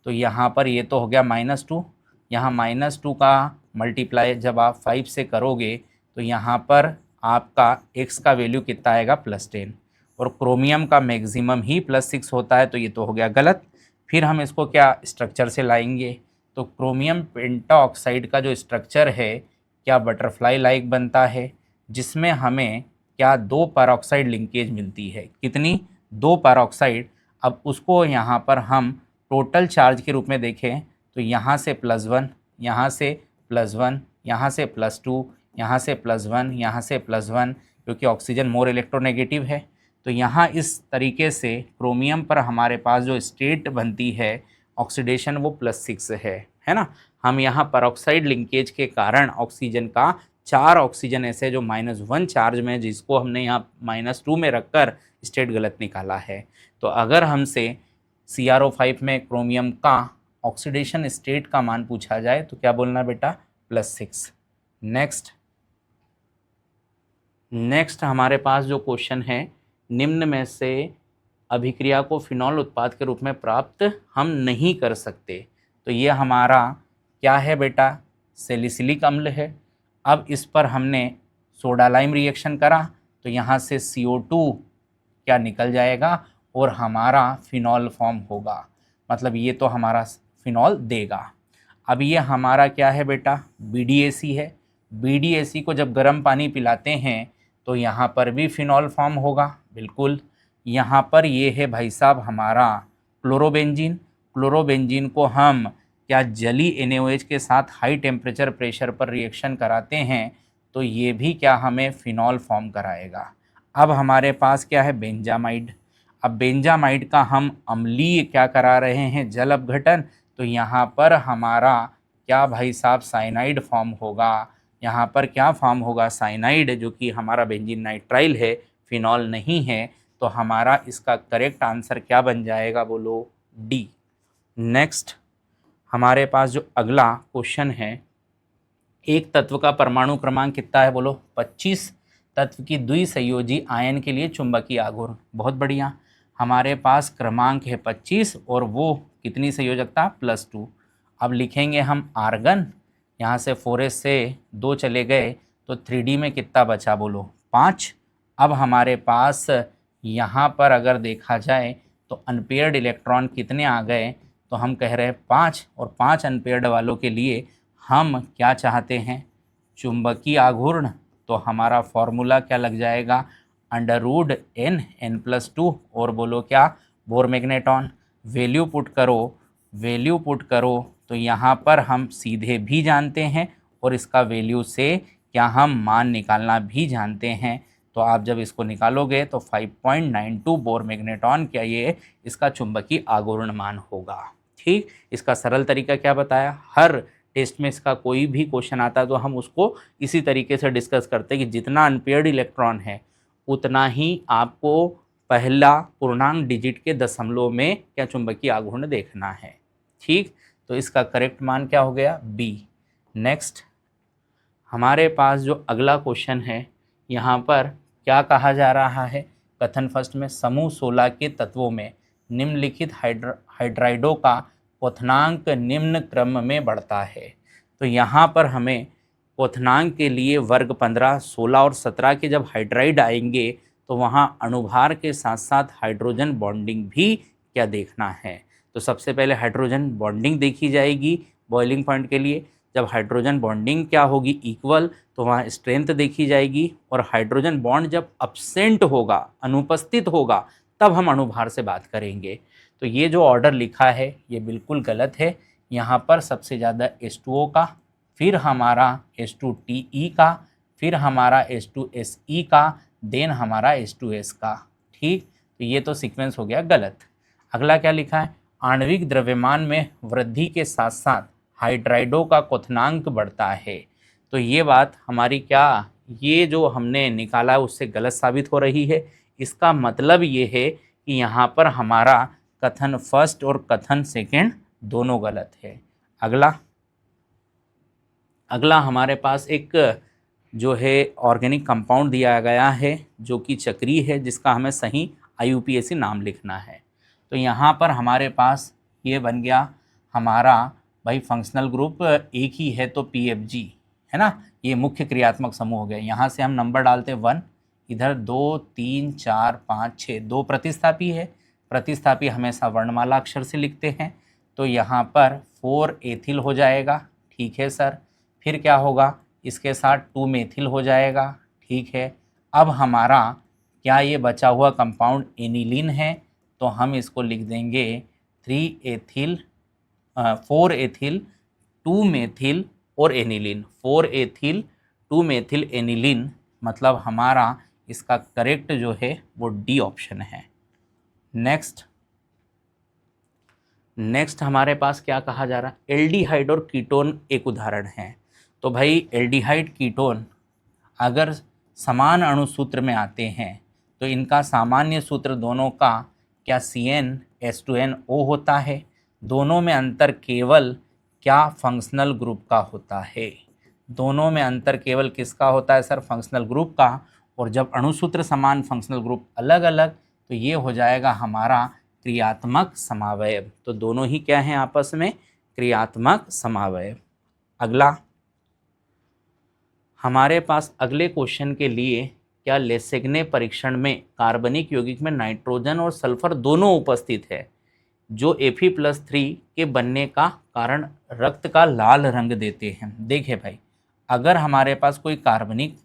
तो यहाँ पर ये तो हो गया -2, यहाँ -2 का मल्टीप्लाई जब आप 5 से करोगे तो यहाँ पर आपका X का वैल्यू कितना आएगा +10, और क्रोमियम का मैक्सिमम ही +6 होता है, तो ये तो हो गया गलत। फिर हम इसको क्या स्ट्रक्चर से लाएंगे, तो क्रोमियम पेंटाऑक्साइड का जो स्ट्रक्चर है क्या बटरफ्लाई लाइक बनता है, जिसमें हमें क्या 2 पैरऑक्साइड लिंकेज मिलती है। कितनी, 2 पैरऑक्साइड। अब उसको यहाँ पर हम टोटल चार्ज के रूप में देखें तो यहाँ से +1, यहाँ से +1, यहाँ से +2, यहाँ से +1, यहाँ से +1, क्योंकि ऑक्सीजन मोर इलेक्ट्रोनेगेटिव है। तो यहाँ इस तरीके से क्रोमियम पर हमारे पास जो स्टेट बनती है ऑक्सीडेशन वो +6 है ना। हम यहाँ परऑक्साइड लिंकेज के कारण ऑक्सीजन का 4 ऑक्सीजन ऐसे जो -1 चार्ज में, जिसको हमने यहाँ -2 में रखकर स्टेट गलत निकाला है। तो अगर हमसे CrO5 में क्रोमियम का ऑक्सीडेशन स्टेट का मान पूछा जाए तो क्या बोलना बेटा, +6। नेक्स्ट हमारे पास जो क्वेश्चन है, निम्न में से अभिक्रिया को फिनॉल उत्पाद के रूप में प्राप्त हम नहीं कर सकते। तो ये हमारा क्या है बेटा, सैलिसिलिक अम्ल है। अब इस पर हमने सोडा लाइम रिएक्शन करा तो यहाँ से CO2 क्या निकल जाएगा और हमारा फिनॉल फॉर्म होगा, मतलब ये तो हमारा फिनॉल देगा। अब ये हमारा क्या है बेटा, BDAC है। BDAC को जब गर्म पानी पिलाते हैं तो यहाँ पर भी फिनॉल फॉर्म होगा, बिल्कुल। यहाँ पर ये है भाई साहब हमारा क्लोरोबेंजीन। क्लोरोबेंजीन को हम क्या जली NaOH के साथ हाई टेम्परेचर प्रेशर पर रिएक्शन कराते हैं तो ये भी क्या हमें फिनॉल फॉर्म कराएगा। अब हमारे पास क्या है, बेंजामाइड। अब बेंजामाइड का हम अम्लीय क्या करा रहे हैं, जल अपघटन, तो यहाँ पर हमारा क्या भाई साहब साइनाइड फॉर्म होगा। यहाँ पर क्या फॉर्म होगा, साइनाइड, जो कि हमारा बेंजीन नाइट्राइल है, फिनॉल नहीं है। तो हमारा इसका करेक्ट आंसर क्या बन जाएगा, बोलो, डी। नेक्स्ट हमारे पास जो अगला क्वेश्चन है, एक तत्व का परमाणु क्रमांक कितना है, बोलो, 25। तत्व की द्विसंयोजी आयन के लिए चुंबकीय आघूर्ण, बहुत बढ़िया। हमारे पास क्रमांक है 25 और वो कितनी संयोजकता, +2। अब लिखेंगे हम आर्गन, यहाँ से 4s से 2 चले गए तो 3D में कितना बचा, बोलो, 5। अब हमारे पास यहाँ पर अगर देखा जाए तो अनपेयर्ड इलेक्ट्रॉन कितने आ गए, तो हम कह रहे हैं 5, और 5 अनपेयर्ड वालों के लिए हम क्या चाहते हैं, चुंबकीय आघूर्ण। तो हमारा फॉर्मूला क्या लग जाएगा, √n n+2, और बोलो क्या, बोर मैग्नेटॉन। वैल्यू पुट करो तो यहाँ पर हम सीधे भी जानते हैं और इसका वैल्यू से क्या हम मान निकालना भी जानते हैं। तो आप जब इसको निकालोगे तो 5.92 बोर मैग्नेटॉन क्या ये इसका चुंबकीय आघूर्ण मान होगा। ठीक, इसका सरल तरीका क्या बताया, हर टेस्ट में इसका कोई भी क्वेश्चन आता है तो हम उसको इसी तरीके से डिस्कस करते हैं कि जितना अनपेयर्ड इलेक्ट्रॉन है उतना ही आपको पहला पूर्णांक डिजिट के दशमलव में क्या चुंबकीय आघूर्ण देखना है। ठीक, तो इसका करेक्ट मान क्या हो गया, बी। नेक्स्ट हमारे पास जो अगला क्वेश्चन है, यहाँ पर क्या कहा जा रहा है, कथन फर्स्ट में समूह 16 के तत्वों में निम्नलिखित हाइड्राइडों का क्वथनांक निम्न क्रम में बढ़ता है। तो यहाँ पर हमें क्वथनांक के लिए वर्ग 15, 16 और 17 के जब हाइड्राइड आएंगे तो वहाँ अणुभार के साथ साथ हाइड्रोजन बॉन्डिंग भी क्या देखना है। तो सबसे पहले हाइड्रोजन बॉन्डिंग देखी जाएगी बॉइलिंग पॉइंट के लिए। जब हाइड्रोजन बॉन्डिंग क्या होगी, इक्वल, तो वहाँ स्ट्रेंथ देखी जाएगी। और हाइड्रोजन बॉन्ड जब अब्सेंट होगा, अनुपस्थित होगा, तब हम अणुभार से बात करेंगे। तो ये जो ऑर्डर लिखा है ये बिल्कुल गलत है। यहाँ पर सबसे ज़्यादा H2O का, फिर हमारा H2TE का, फिर हमारा H2SE का, देन हमारा H2S का। ठीक, तो ये तो सीक्वेंस हो गया गलत। अगला क्या लिखा है, आणविक द्रव्यमान में वृद्धि के साथ साथ हाइड्राइडों का क्वथनांक बढ़ता है। तो ये बात हमारी क्या, ये जो हमने निकाला है उससे गलत साबित हो रही है। इसका मतलब ये है कि यहाँ पर हमारा कथन फर्स्ट और कथन सेकंड दोनों गलत है। अगला हमारे पास एक जो है ऑर्गेनिक कंपाउंड दिया गया है जो कि चक्रीय है, जिसका हमें सही IUPAC नाम लिखना है। तो यहाँ पर हमारे पास ये बन गया हमारा भाई फंक्शनल ग्रुप एक ही है तो PFG है ना, ये मुख्य क्रियात्मक समूह हो गया। यहाँ से हम नंबर डालते 1, इधर 2, 3, 4, 5, 6, 2 प्रतिस्थापी है। प्रतिस्थापी हमेशा वर्णमाला अक्षर से लिखते हैं, तो यहाँ पर 4 एथिल हो जाएगा। ठीक है सर, फिर क्या होगा, इसके साथ 2 मेथिल हो जाएगा। ठीक है, अब हमारा क्या ये बचा हुआ कंपाउंड एनिलीन है, तो हम इसको लिख देंगे 4 एथिल 2 मेथिल और एनिलीन, 4 एथिल 2 मेथिल एनिलीन, मतलब हमारा इसका करेक्ट जो है वो डी ऑप्शन है। नेक्स्ट हमारे पास क्या कहा जा रहा है, एल्डिहाइड और कीटोन एक उदाहरण है। तो भाई एल्डिहाइड कीटोन अगर समान अणुसूत्र में आते हैं तो इनका सामान्य सूत्र दोनों का क्या CnH2nO होता है। दोनों में अंतर केवल क्या फंक्शनल ग्रुप का होता है। दोनों में अंतर केवल किसका होता है सर, फंक्शनल ग्रुप का। और जब अणुसूत्र समान फंक्शनल ग्रुप अलग अलग, तो ये हो जाएगा हमारा क्रियात्मक समावयव। तो दोनों ही क्या हैं आपस में, क्रियात्मक समावयव। अगला हमारे पास अगले क्वेश्चन के लिए क्या लेसेग्ने परीक्षण में कार्बनिक यौगिक में नाइट्रोजन और सल्फर दोनों उपस्थित है जो Fe+3 के बनने का कारण रक्त का लाल रंग देते हैं। देखिए भाई, अगर हमारे पास कोई कार्बनिक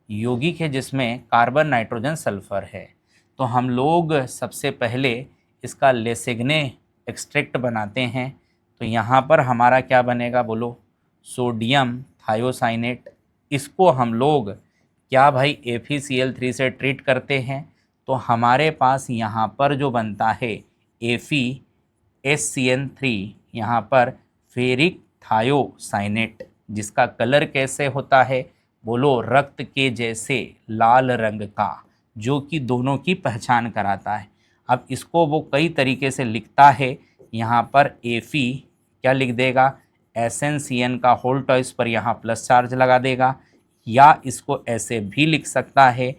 यौगिक है जिसमें कार्बन, नाइट्रोजन, सल्फर है, तो हम लोग सबसे पहले इसका लेसेग्ने एक्सट्रैक्ट बनाते हैं। तो यहाँ पर हमारा क्या बनेगा बोलो, सोडियम थायोसाइनेट। इसको हम लोग क्या भाई FeCl3 से ट्रीट करते हैं, तो हमारे पास यहाँ पर जो बनता है FeSCN3, यहाँ पर फेरिक थायोसाइनेट, जिसका कलर कैसे होता है बोलो, रक्त के जैसे लाल रंग का, जो कि दोनों की पहचान कराता है। अब इसको वो कई तरीके से लिखता है। यहाँ पर Fe क्या लिख देगा, SnCN का होल टॉइस पर यहाँ प्लस चार्ज लगा देगा, या इसको ऐसे भी लिख सकता है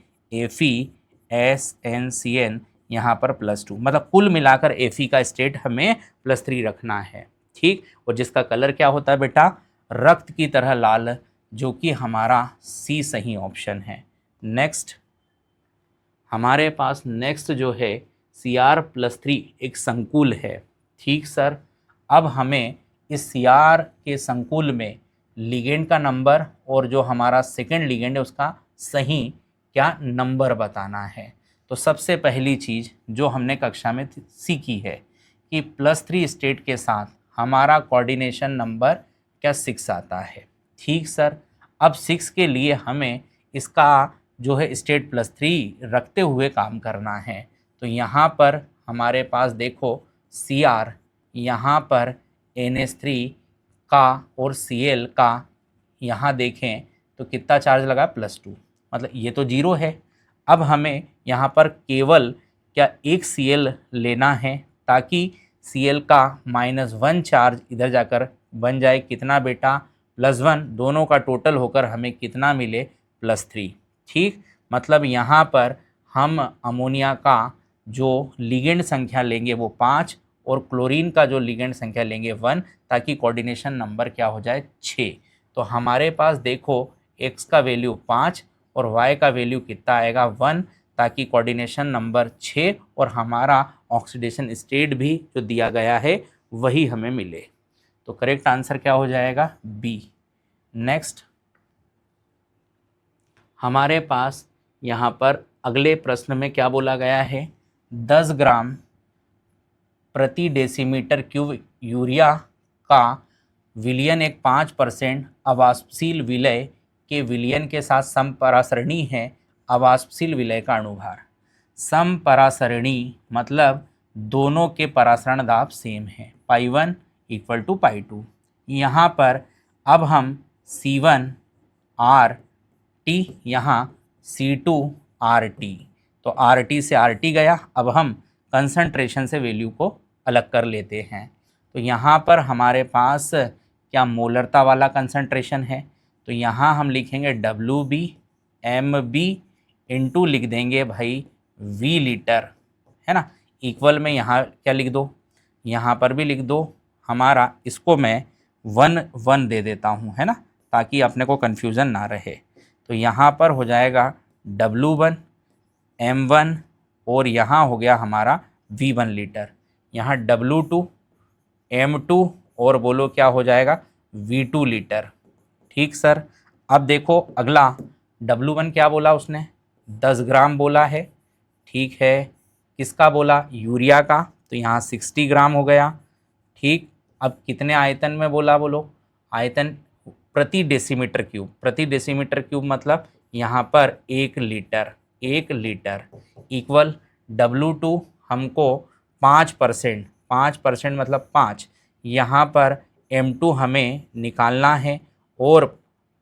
FeSnCN यहाँ पर +2। मतलब कुल मिलाकर Fe का स्टेट हमें +3 रखना है, ठीक। और जिसका कलर क्या होता है बेटा, रक्त की तरह लाल, जो कि हमारा सी सही ऑप्शन है। नेक्स्ट हमारे पास नेक्स्ट जो है Cr+3 एक संकुल है, ठीक सर। अब हमें इस Cr के संकुल में लिगेंड का नंबर और जो हमारा सेकेंड लिगेंड है उसका सही क्या नंबर बताना है। तो सबसे पहली चीज़ जो हमने कक्षा में सीखी है कि +3 स्टेट के साथ हमारा कोऑर्डिनेशन नंबर क्या 6 आता है, ठीक सर। अब 6 के लिए हमें इसका जो है स्टेट +3 रखते हुए काम करना है। तो यहाँ पर हमारे पास देखो Cr, यहाँ पर NH3 का और Cl का यहाँ देखें तो कितना चार्ज लगा, +2, मतलब ये तो 0 है। अब हमें यहाँ पर केवल क्या एक Cl लेना है ताकि Cl का -1 चार्ज इधर जाकर बन जाए कितना बेटा, +1। दोनों का टोटल होकर हमें कितना मिले, +3, ठीक। मतलब यहाँ पर हम अमोनिया का जो लिगेंड संख्या लेंगे वो 5 और क्लोरीन का जो लिगेंड संख्या लेंगे 1, ताकि कोऑर्डिनेशन नंबर क्या हो जाए, 6। तो हमारे पास देखो x का वैल्यू 5 और y का वैल्यू कितना आएगा, 1, ताकि कोऑर्डिनेशन नंबर 6 और हमारा ऑक्सीडेशन स्टेट भी जो दिया गया है वही हमें मिले। तो करेक्ट आंसर क्या हो जाएगा, बी। नेक्स्ट हमारे पास यहाँ पर अगले प्रश्न में क्या बोला गया है, 10 ग्राम प्रति डेसीमीटर क्यूब यूरिया का विलयन एक 5% अवाष्पशील विलय के विलयन के साथ समपरासरणी है। अवाष्पशील विलय का अणुभार। समपरासरणी मतलब दोनों के परासरण दाब सेम है, π1 = π2। यहाँ पर अब हम C1RT, यहाँ C2RT, तो RT से RT गया। अब हम कंसंट्रेशन से वैल्यू को अलग कर लेते हैं। तो यहाँ पर हमारे पास क्या मोलरता वाला कंसंट्रेशन है, तो यहाँ हम लिखेंगे WB MB इंटू लिख देंगे भाई V लीटर, है ना। इक्वल में यहाँ क्या लिख दो, यहाँ पर भी लिख दो। हमारा इसको मैं 1 दे देता हूँ, है ना, ताकि अपने को कन्फ्यूज़न ना रहे। तो यहाँ पर हो जाएगा W1 M1 और यहाँ हो गया हमारा V1 लीटर। यहाँ W2 M2 और बोलो क्या हो जाएगा, V2 लीटर, ठीक सर। अब देखो अगला W1 क्या बोला उसने, 10 ग्राम बोला है, ठीक है। किसका बोला, यूरिया का, तो यहाँ 60 ग्राम हो गया, ठीक। अब कितने आयतन में बोला बोलो, आयतन प्रति डेसीमीटर क्यूब। प्रति डेसीमीटर क्यूब मतलब यहाँ पर 1 लीटर, 1 लीटर इक्वल W2 हमको 5% मतलब 5, यहाँ पर M2 हमें निकालना है और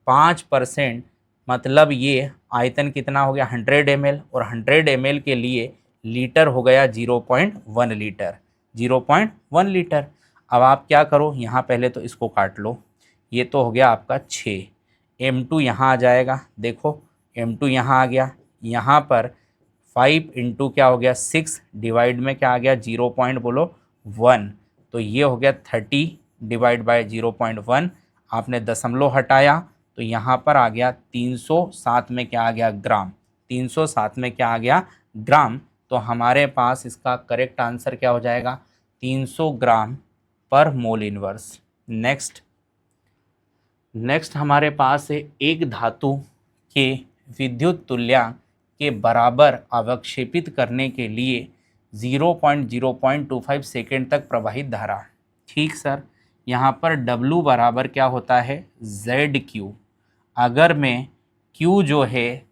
5% मतलब ये आयतन कितना हो गया, 100 ml, और 100 ml के लिए लीटर हो गया 0.1 लीटर, 0.1 लीटर। अब आप क्या करो, यहाँ पहले तो इसको काट लो, ये तो हो गया आपका 6। M2 यहाँ आ जाएगा, देखो M2 यहाँ आ गया, यहाँ पर 5 इंटू क्या हो गया 6 डिवाइड में क्या आ गया 0.1, तो ये हो गया 30 डिवाइड बाय 0.1। आपने दशमलव हटाया तो यहाँ पर आ गया 307 में क्या आ गया ग्राम, 307 में क्या आ गया ग्राम। तो हमारे पास इसका करेक्ट आंसर क्या हो जाएगा 300 ग्राम पर मोल इनवर्स। नेक्स्ट हमारे पास है एक धातु के विद्युत तुल्यांक के बराबर अवक्षेपित करने के लिए 0.025 सेकेंड तक प्रवाहित धारा। ठीक सर, यहाँ पर W बराबर क्या होता है ZQ। अगर मैं Q जो है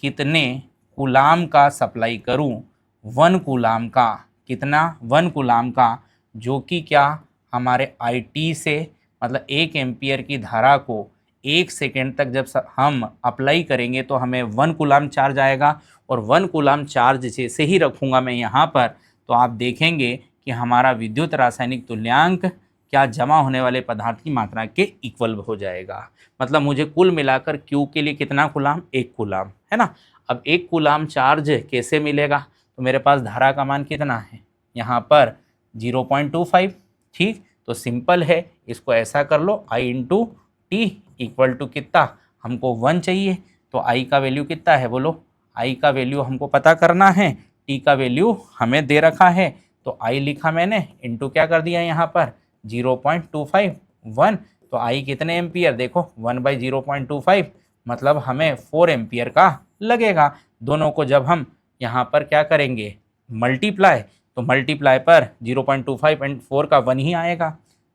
कितने कूलाम का सप्लाई करूँ, 1 कूलाम का, कितना 1 कूलाम का, जो कि क्या हमारे IT से मतलब 1 एम्पियर की धारा को 1 सेकेंड तक जब हम अप्लाई करेंगे तो हमें 1 कूलाम चार्ज आएगा। और 1 कूलाम चार्ज जैसे ही रखूँगा मैं यहाँ पर तो आप देखेंगे कि हमारा विद्युत रासायनिक तुल्यांक क्या जमा होने वाले पदार्थ की मात्रा के इक्वल हो जाएगा। मतलब मुझे कुल मिलाकर Q के लिए कितना कूलाम, 1 कूलाम, है ना। अब 1 कूलाम चार्ज कैसे मिलेगा, तो मेरे पास धारा का मान कितना है यहाँ पर 0.25। ठीक, तो सिंपल है, इसको ऐसा कर लो I into T equal to कितना, हमको 1 चाहिए तो I का वैल्यू कितना है बोलो, I का वैल्यू हमको पता करना है, T का वैल्यू हमें दे रखा है तो I लिखा मैंने, इंटू क्या कर दिया यहाँ पर 0.25 1। तो I कितने एम्पियर, देखो 1/0.25 मतलब हमें 4 एम्पियर का लगेगा। दोनों को जब हम यहाँ पर क्या करेंगे मल्टीप्लाई, तो मल्टीप्लाई पर 0.25 एंड 4 का 1 ही आएगा।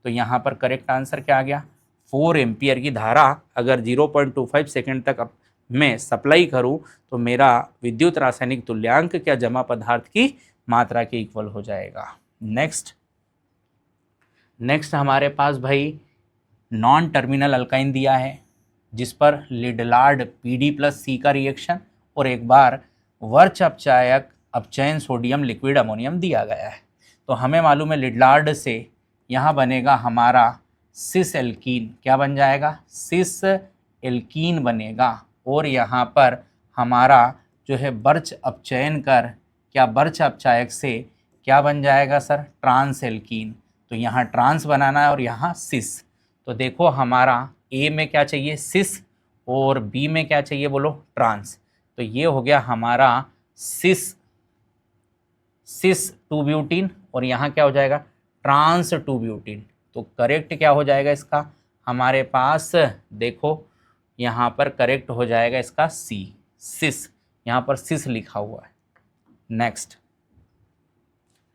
तो यहाँ पर करेक्ट आंसर क्या आ गया, 4 एम्पियर की धारा अगर 0.25 सेकेंड तक मैं सप्लाई करूँ तो मेरा विद्युत रासायनिक तुल्यांक क्या जमा पदार्थ की मात्रा के इक्वल हो जाएगा। नेक्स्ट हमारे पास भाई नॉन टर्मिनल अल्काइन दिया है जिस पर लिडलार्ड PD+C का रिएक्शन और एक बार वर्च अपचायक अपचयन सोडियम लिक्विड अमोनियम दिया गया है। तो हमें मालूम है लिडलार्ड से यहाँ बनेगा हमारा सिस एल्कीन, क्या बन जाएगा सिस एल्कीन बनेगा। और यहाँ पर हमारा जो है बर्च अपचयन कर क्या बर्च अपचायक से क्या बन जाएगा सर ट्रांस एल्कीन। तो यहाँ ट्रांस बनाना है और यहाँ सिस। तो देखो हमारा ए में क्या चाहिए सिस और बी में क्या चाहिए बोलो ट्रांस। तो ये हो गया हमारा सिस 2 ब्यूटीन और यहाँ क्या हो जाएगा ट्रांस 2 ब्यूटीन। तो करेक्ट क्या हो जाएगा इसका हमारे पास, देखो यहाँ पर करेक्ट हो जाएगा इसका सी सिस, यहाँ पर सिस लिखा हुआ है।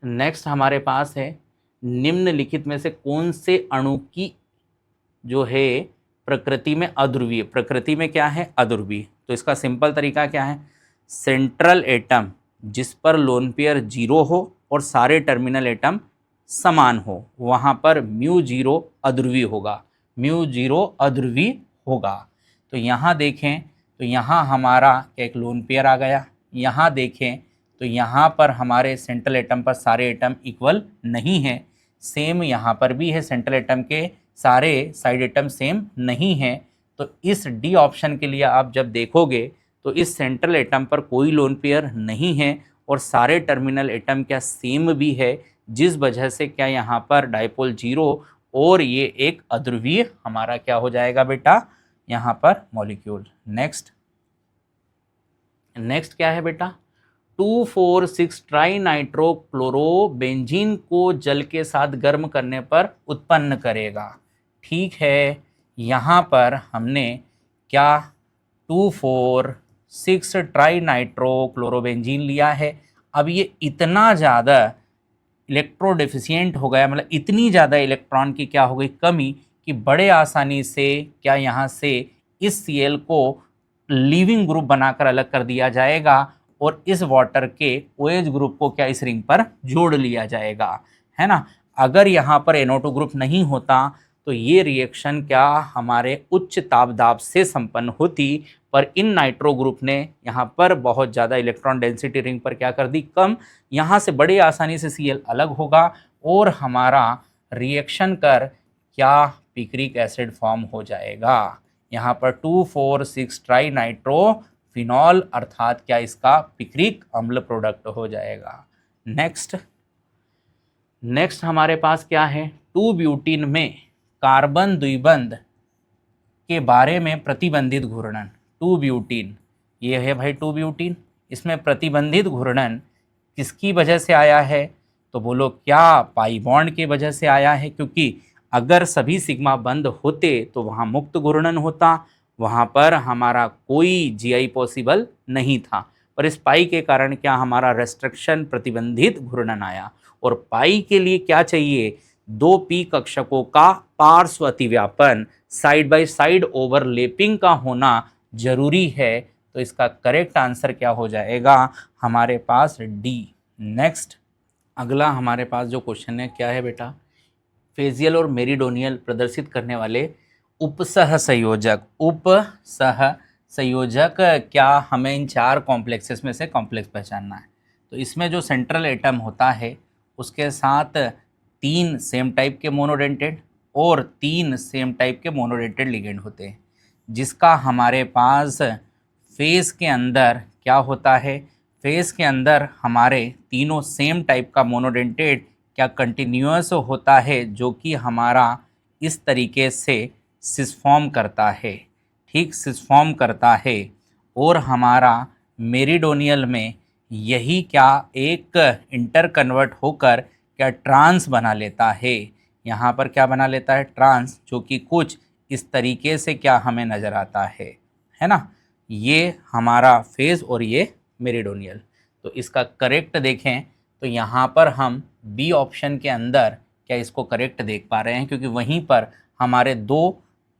नेक्स्ट हमारे पास है निम्नलिखित में से कौन से अणु की जो है प्रकृति में अध्रुवीय, प्रकृति में क्या है अध्रुवीय। तो इसका सिंपल तरीका क्या है, सेंट्रल एटम जिस पर लोन पेयर 0 हो और सारे टर्मिनल एटम समान हो वहाँ पर μ0 अध्रुवीय होगा, μ0 अध्रुवीय होगा। तो यहाँ देखें तो यहाँ हमारा एक लोन पेयर आ गया, यहाँ देखें तो यहाँ पर हमारे सेंट्रल एटम पर सारे एटम इक्वल नहीं हैं। सेम यहाँ पर भी है, सेंट्रल एटम के सारे साइड एटम सेम नहीं हैं। तो इस डी ऑप्शन के लिए आप जब देखोगे तो इस सेंट्रल एटम पर कोई लोन पेयर नहीं है और सारे टर्मिनल एटम क्या सेम भी है, जिस वजह से क्या यहाँ पर डायपोल 0 और ये एक अध्रुवीय हमारा क्या हो जाएगा बेटा यहाँ पर मॉलिक्यूल। नेक्स्ट क्या है बेटा 2,4,6 ट्राई नाइट्रो क्लोरोबेंजीन को जल के साथ गर्म करने पर उत्पन्न करेगा। ठीक है, यहाँ पर हमने क्या 2,4,6 ट्राई नाइट्रो क्लोरोबेंजीन लिया है। अब ये इतना ज़्यादा इलेक्ट्रो डेफिशिएंट हो गया, मतलब इतनी ज़्यादा इलेक्ट्रॉन की क्या हो गई कमी कि बड़े आसानी से क्या यहाँ से इस Cl को लीविंग ग्रुप बनाकर अलग कर दिया जाएगा और इस वाटर के OH ग्रुप को क्या इस रिंग पर जोड़ लिया जाएगा, है ना। अगर यहाँ पर NO2 ग्रुप नहीं होता तो ये रिएक्शन क्या हमारे उच्च तापदाब से संपन्न होती, पर इन नाइट्रो ग्रुप ने यहाँ पर बहुत ज़्यादा इलेक्ट्रॉन डेंसिटी रिंग पर क्या कर दी कम, यहाँ से बड़ी आसानी से Cl अलग होगा और हमारा रिएक्शन कर क्या पिक्रिक एसिड फॉर्म हो जाएगा। यहाँ पर 2,4,6 ट्राई नाइट्रो फिनॉल अर्थात क्या इसका पिक्रिक अम्ल प्रोडक्ट हो जाएगा। नेक्स्ट हमारे पास क्या है 2 ब्यूटीन में कार्बन द्विबंध के बारे में प्रतिबंधित घूर्णन 2 ब्यूटीन, ये है भाई 2 ब्यूटीन, इसमें प्रतिबंधित घूर्णन किसकी वजह से आया है? तो बोलो क्या पाई बॉन्ड की वजह से आया है, क्योंकि अगर सभी सिग्मा बंद होते तो वहाँ मुक्त घूर्णन होता, वहाँ पर हमारा कोई जीआई पॉसिबल नहीं था। पर इस पाई के कारण क्या हमारा रेस्ट्रिक्शन प्रतिबंधित घूर्णन आया। और पाई के लिए क्या चाहिए? 2 पी कक्षकों का पार्श्व अतिव्यापन साइड बाय साइड ओवरलैपिंग का होना जरूरी है। तो इसका करेक्ट आंसर क्या हो जाएगा हमारे पास? डी। नेक्स्ट अगला हमारे पास जो क्वेश्चन है क्या है बेटा? फेजियल और मेरिडोनियल प्रदर्शित करने वाले उपसह संयोजक क्या हमें इन 4 कॉम्प्लेक्सेस में से कॉम्प्लेक्स पहचानना है। तो इसमें जो सेंट्रल एटम होता है उसके साथ 3 सेम टाइप के मोनोडेंटेड और 3 सेम टाइप के मोनोडेंटेड लिगेंड होते हैं, जिसका हमारे पास फेस के अंदर क्या होता है? फेस के अंदर हमारे तीनों सेम टाइप का मोनोडेंटेड क्या कंटिन्यूअस होता है, जो कि हमारा इस तरीके से सिस फॉर्म करता है, ठीक सिस फॉर्म करता है। और हमारा मेरिडोनियल में यही क्या एक इंटर कन्वर्ट होकर क्या ट्रांस बना लेता है। यहाँ पर क्या बना लेता है? ट्रांस, जो कि कुछ इस तरीके से क्या हमें नज़र आता है ना। ये हमारा फेज और ये मेरिडोनियल। तो इसका करेक्ट देखें तो यहाँ पर हम बी ऑप्शन के अंदर क्या इसको करेक्ट देख पा रहे हैं, क्योंकि वहीं पर हमारे 2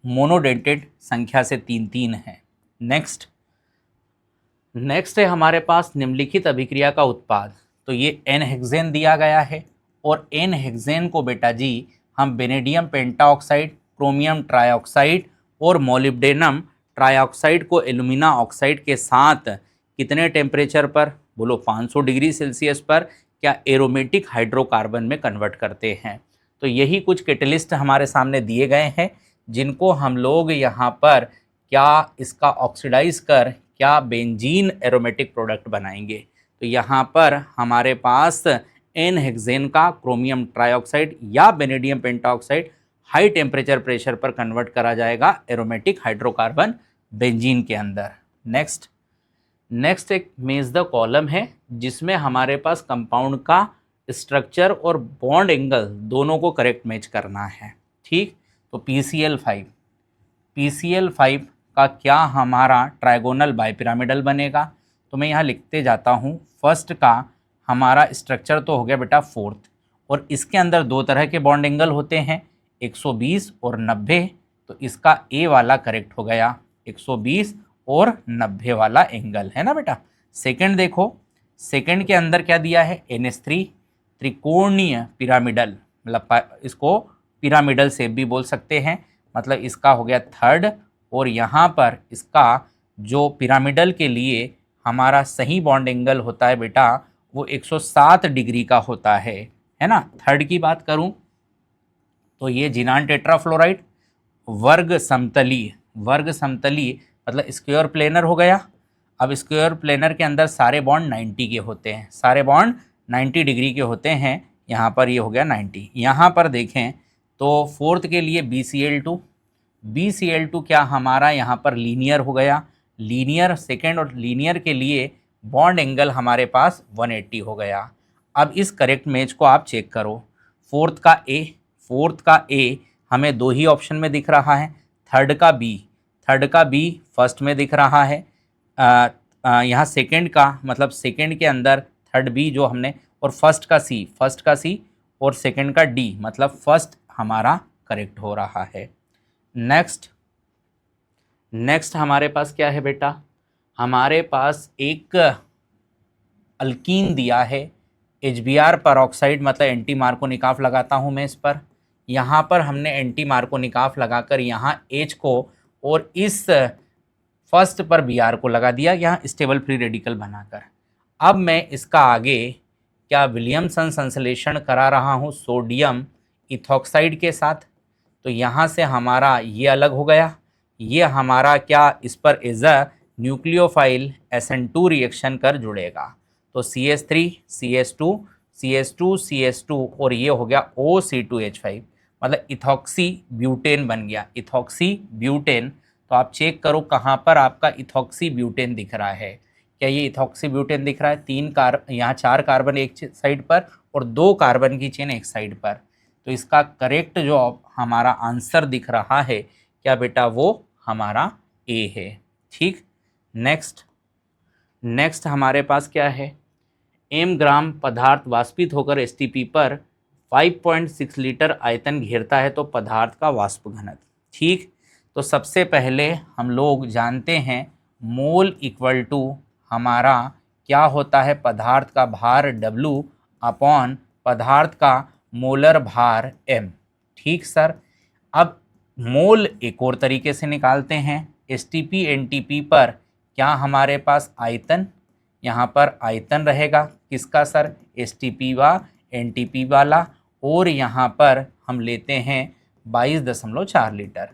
मोनोडेंटेड संख्या से 3-3 है। नेक्स्ट है हमारे पास निम्नलिखित अभिक्रिया का उत्पाद। तो ये एन हेक्सेन दिया गया है और एन हेक्सेन को बेटा जी हम वेनेडियम पेंटाऑक्साइड, क्रोमियम ट्राइऑक्साइड और मोलिब्डेनम ट्राइऑक्साइड को एल्यूमिना ऑक्साइड के साथ कितने टेम्परेचर पर? बोलो 500 डिग्री सेल्सियस पर क्या एरोमेटिक हाइड्रोकार्बन में कन्वर्ट करते हैं। तो यही कुछ कैटलिस्ट हमारे सामने दिए गए हैं, जिनको हम लोग यहाँ पर क्या इसका ऑक्सीडाइज कर क्या बेंजीन एरोमेटिक प्रोडक्ट बनाएंगे। तो यहाँ पर हमारे पास एन हेक्सेन का क्रोमियम ट्राइऑक्साइड या vanadium pentoxide high temperature pressure पर कन्वर्ट करा जाएगा एरोमेटिक हाइड्रोकार्बन बेंजीन के अंदर। नेक्स्ट एक मेज द कॉलम है, जिसमें हमारे पास कंपाउंड का स्ट्रक्चर और बॉन्ड एंगल दोनों को करेक्ट मैच करना है, ठीक। तो PCl5 का क्या हमारा ट्राइगोनल बाइपिरामिडल बनेगा। तो मैं यहाँ लिखते जाता हूँ। फर्स्ट का हमारा स्ट्रक्चर तो हो गया बेटा 4th, और इसके अंदर 2 तरह के बॉन्ड एंगल होते हैं, 120 और 90। तो इसका ए वाला करेक्ट हो गया, 120 और 90 वाला एंगल है ना बेटा। सेकंड देखो, सेकंड के अंदर क्या दिया है? NH3 त्रिकोणीय पिरामिडल, मतलब इसको पिरामिडल शेप भी बोल सकते हैं, मतलब इसका हो गया 3rd। और यहाँ पर इसका जो पिरामिडल के लिए हमारा सही बॉन्ड एंगल होता है बेटा वो 107 डिग्री का होता है ना। 3rd की बात करूँ तो ये जिनान टेट्राफ्लोराइड वर्ग समतलीय मतलब स्क्वायर प्लेनर हो गया। अब स्क्वायर प्लेनर के अंदर सारे बॉन्ड 90 के होते हैं, सारे बॉन्ड 90 डिग्री के होते हैं। यहाँ पर ये हो गया 90। यहाँ पर देखें तो 4th के लिए BCl2 क्या हमारा यहाँ पर लीनियर हो गया, लीनियर सेकेंड, और लीनियर के लिए बॉन्ड एंगल हमारे पास 180 हो गया। अब इस करेक्ट मैच को आप चेक करो। 4th का ए हमें 2 ही ऑप्शन में दिख रहा है, 3rd का बी फर्स्ट में दिख रहा है, यहाँ सेकंड का मतलब सेकंड के अंदर 3rd बी जो हमने, और फर्स्ट का सी और सेकंड का डी, मतलब फर्स्ट हमारा करेक्ट हो रहा है। नेक्स्ट हमारे पास क्या है बेटा? हमारे पास एक अल्कीन दिया है HBr परऑक्साइड, मतलब एंटी मार्कोनिकाफ लगाता हूँ मैं इस पर। यहाँ पर हमने एंटी मार्कोनिकाफ लगाकर यहाँ H को और इस फर्स्ट पर Br को लगा दिया, यहाँ स्टेबल फ्री रेडिकल बनाकर। अब मैं इसका आगे क्या विलियमसन संश्लेषण करा रहा हूँ सोडियम इथॉक्साइड के साथ। तो यहाँ से हमारा ये अलग हो गया, ये हमारा क्या इस पर as a nucleophile SN2 reaction कर जुड़ेगा। तो CH3 CH2 और ये हो गया OC2H5, मतलब इथॉक्सी ब्यूटेन बन गया, इथॉक्सी ब्यूटेन। तो आप चेक करो कहाँ पर आपका इथॉक्सी ब्यूटेन दिख रहा है। क्या ये इथॉक्सी ब्यूटेन दिख रहा है? यहाँ 4 कार्बन एक साइड पर और 2 कार्बन की चेन एक साइड पर। तो इसका करेक्ट जो हमारा आंसर दिख रहा है क्या बेटा, वो हमारा ए है। ठीक, नेक्स्ट हमारे पास क्या है, एम ग्राम पदार्थ वाष्पित होकर एसटीपी पर 5.6 लीटर आयतन घेरता है तो पदार्थ का वाष्प घनत्व। ठीक, तो सबसे पहले हम लोग जानते हैं मोल इक्वल टू हमारा क्या होता है, पदार्थ का भार W अपॉन पदार्थ का मोलर भार M। ठीक सर, अब मोल एक और तरीके से निकालते हैं। एसटीपी एनटीपी पर क्या हमारे पास आयतन, यहाँ पर आयतन रहेगा किसका सर, एसटीपी व एनटीपी वाला, और यहाँ पर हम लेते हैं 22.4 लीटर।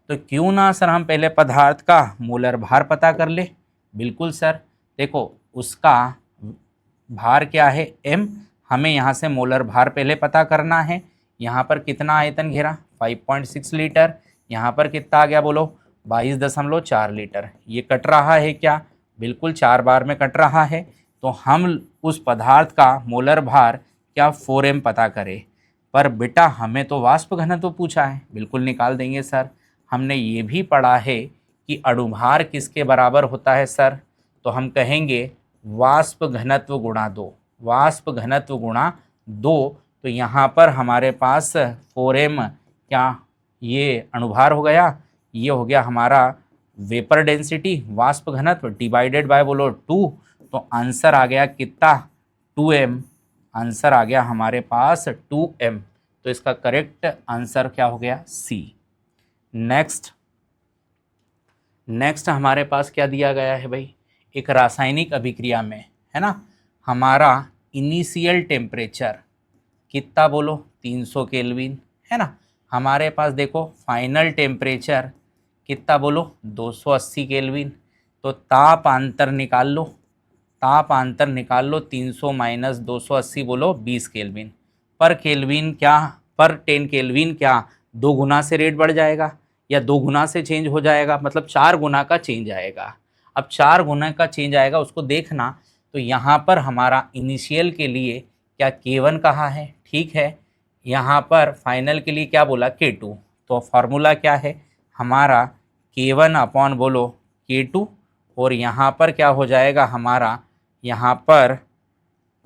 तो क्यों ना सर हम पहले पदार्थ का मोलर भार पता कर ले। बिल्कुल सर, देखो उसका भार क्या है m, हमें यहाँ से मोलर भार पहले पता करना है। यहाँ पर कितना आयतन घेरा 5.6 लीटर, यहाँ पर कितना आ गया बोलो 22.4 लीटर। ये कट रहा है क्या, बिल्कुल 4 बार में कट रहा है। तो हम उस पदार्थ का मोलर भार क्या 4m पता करें। पर बेटा हमें तो वाष्प घनत्व पूछा है, बिल्कुल निकाल देंगे सर। हमने ये भी पढ़ा है कि अणुभार किसके बराबर होता है सर, तो हम कहेंगे वाष्प घनत्व गुणा 2, वाष्प घनत्व गुणा 2। तो यहाँ पर हमारे पास 4m क्या ये अणुभार हो गया, ये हो गया हमारा वेपर डेंसिटी, वाष्प घनत्व डिवाइडेड बाय बोलो 2। तो आंसर आ गया कितना 2m, आंसर आ गया हमारे पास 2m। तो इसका करेक्ट आंसर क्या हो गया सी। नेक्स्ट हमारे पास क्या दिया गया है भाई, एक रासायनिक अभिक्रिया में है ना, हमारा इनिशियल टेम्परेचर कितना बोलो 300 केल्विन है ना, हमारे पास देखो फाइनल टेम्परेचर कितना बोलो 280 केल्विन। तो ताप अंतर निकाल लो, ताप अंतर निकाल लो, 300 माइनस 280 बोलो 20 केल्विन। पर केल्विन क्या, पर 10 केल्विन क्या 2 गुना से रेट बढ़ जाएगा या 2 गुना से चेंज हो जाएगा, मतलब 4 गुना का चेंज आएगा। अब 4 गुना का चेंज आएगा उसको देखना। तो यहाँ पर हमारा इनिशियल के लिए क्या K1 कहा है, ठीक है, यहाँ पर फाइनल के लिए क्या बोला K2। तो फार्मूला क्या है हमारा K1 अपॉन बोलो K2, और यहाँ पर क्या हो जाएगा हमारा, यहाँ पर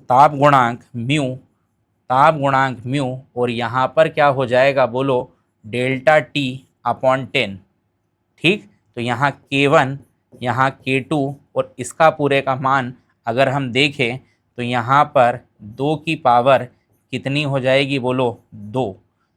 ताप गुणांक म्यू, ताप गुणांक म्यू, और यहाँ पर क्या हो जाएगा बोलो डेल्टा T अपॉन 10। ठीक, तो यहाँ K1 यहाँ K2 और इसका पूरे का मान अगर हम देखें तो यहाँ पर 2 की पावर कितनी हो जाएगी बोलो 2,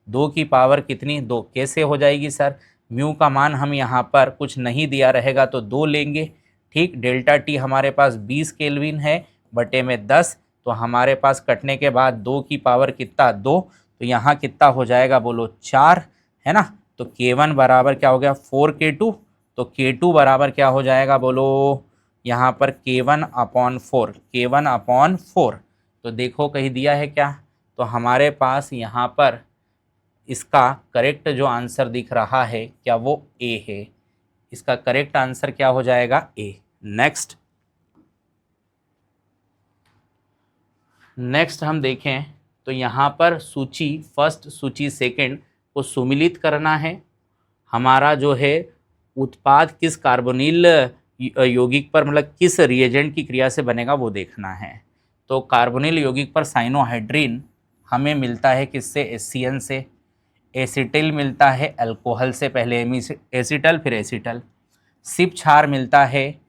2 की पावर कितनी 2, कैसे हो जाएगी सर, म्यू का मान हम यहाँ पर कुछ नहीं दिया रहेगा तो 2 लेंगे। ठीक, डेल्टा टी हमारे पास 20 केल्विन है बटे में 10, तो हमारे पास कटने के बाद 2 की पावर कितना 2, तो यहाँ कितना हो जाएगा बोलो 4 है ना। तो K1 बराबर क्या हो गया 4K2, तो K2 बराबर क्या हो जाएगा बोलो यहाँ पर K1 अपॉन 4, K1 अपॉन 4। तो देखो कहीं दिया है क्या, तो हमारे पास यहाँ पर इसका करेक्ट जो आंसर दिख रहा है क्या वो A है, इसका करेक्ट आंसर क्या हो जाएगा A। नेक्स्ट हम देखें तो यहाँ पर सूची फर्स्ट सूची सेकंड को सुमिलित करना है। हमारा जो है उत्पाद किस कार्बोनिल यौगिक पर, मतलब किस रिएजेंट की क्रिया से बनेगा वो देखना है। तो कार्बोनिल यौगिक पर साइनोहाइड्रिन हमें मिलता है किससे, एससीएन से। एसिटिल मिलता है अल्कोहल से, पहले एसिटल फिर एसिटल। सिप क्षार मिलता है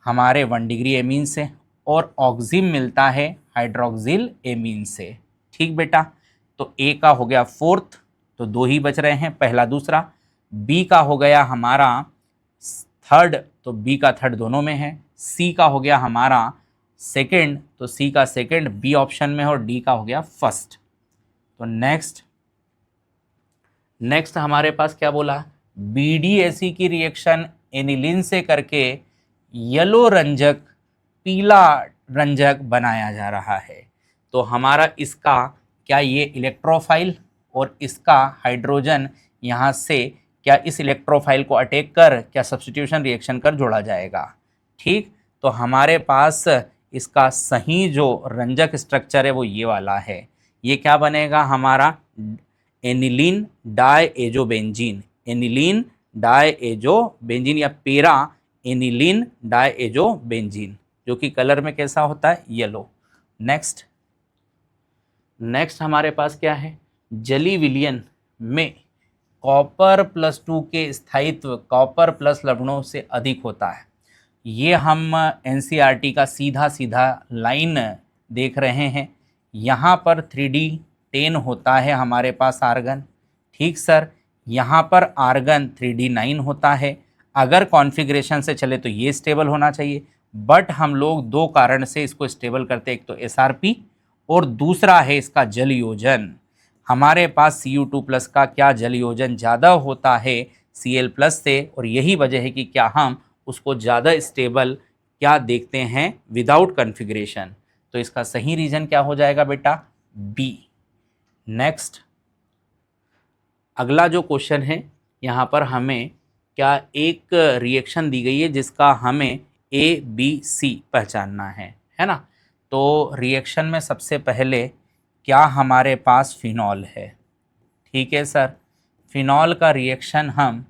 हमारे 1 डिग्री एमीन से, और ऑक्जिम मिलता है हाइड्रोक्सिल एमीन से। ठीक बेटा, तो ए का हो गया 4th, तो 2 ही बच रहे हैं, पहला दूसरा। बी का हो गया हमारा 3rd, तो बी का 3rd दोनों में है। सी का हो गया हमारा 2nd, तो सी का 2nd बी ऑप्शन में है, और डी का हो गया 1st। तो नेक्स्ट हमारे पास क्या बोला, BDAC की रिएक्शन एनिलीन से करके येलो रंजक पीला रंजक बनाया जा रहा है। तो हमारा इसका क्या ये इलेक्ट्रोफाइल और इसका हाइड्रोजन यहाँ से क्या इस इलेक्ट्रोफाइल को अटैक कर क्या सब्स्टिट्यूशन रिएक्शन कर जोड़ा जाएगा। ठीक, तो हमारे पास इसका सही जो रंजक स्ट्रक्चर है वो ये वाला है। ये क्या बनेगा हमारा एनिलीन डायएजोबेंजीन, एनिलीन डायएजोबेंजीन या पेरा एनिलीन डायएजोबेंजीन, जो कि कलर में कैसा होता है, येलो। नेक्स्ट हमारे पास क्या है, जली विलयन में कॉपर +2 के स्थायित्व कॉपर प्लस लवणों से अधिक होता है। ये हम एनसीईआरटी का सीधा सीधा लाइन देख रहे हैं। यहाँ पर 3D10 होता है हमारे पास आर्गन। ठीक सर, यहाँ पर आर्गन 3D9 होता है। अगर कॉन्फ़िगरेशन से चले तो ये स्टेबल होना चाहिए, बट हम लोग दो कारण से इसको स्टेबल करते हैं, एक तो SRP और दूसरा है इसका जल योजन। हमारे पास Cu2+ का क्या जल योजन ज़्यादा होता है Cl+ से, और यही वजह है कि क्या हम उसको ज़्यादा स्टेबल क्या देखते हैं विदाउट कॉन्फ़िगरेशन। तो इसका सही रीजन क्या हो जाएगा बेटा, बी। नेक्स्ट अगला जो क्वेश्चन है, यहाँ पर हमें क्या एक रिएक्शन दी गई है जिसका हमें ABC पहचानना है ना। तो रिएक्शन में सबसे पहले क्या हमारे पास फिनॉल है। ठीक है सर, फिनॉल का रिएक्शन हम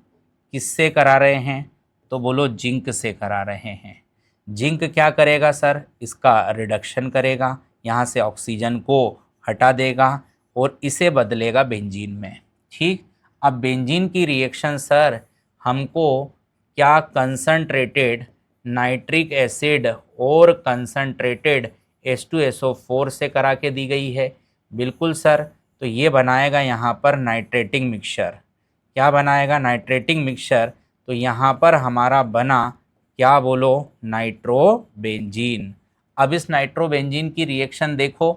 किससे करा रहे हैं, तो बोलो जिंक से करा रहे हैं। जिंक क्या करेगा सर, इसका रिडक्शन करेगा, यहाँ से ऑक्सीजन को हटा देगा और इसे बदलेगा बेंजीन में। ठीक, अब बेंजीन की रिएक्शन सर हमको क्या कंसंट्रेटेड नाइट्रिक एसिड और कंसंट्रेटेड H2SO4 से करा के दी गई है। बिल्कुल सर, तो ये बनाएगा यहाँ पर नाइट्रेटिंग मिक्सचर। क्या बनाएगा, नाइट्रेटिंग मिक्सचर। तो यहाँ पर हमारा बना क्या बोलो, नाइट्रोबेंजीन। अब इस नाइट्रोबेंजीन की रिएक्शन देखो,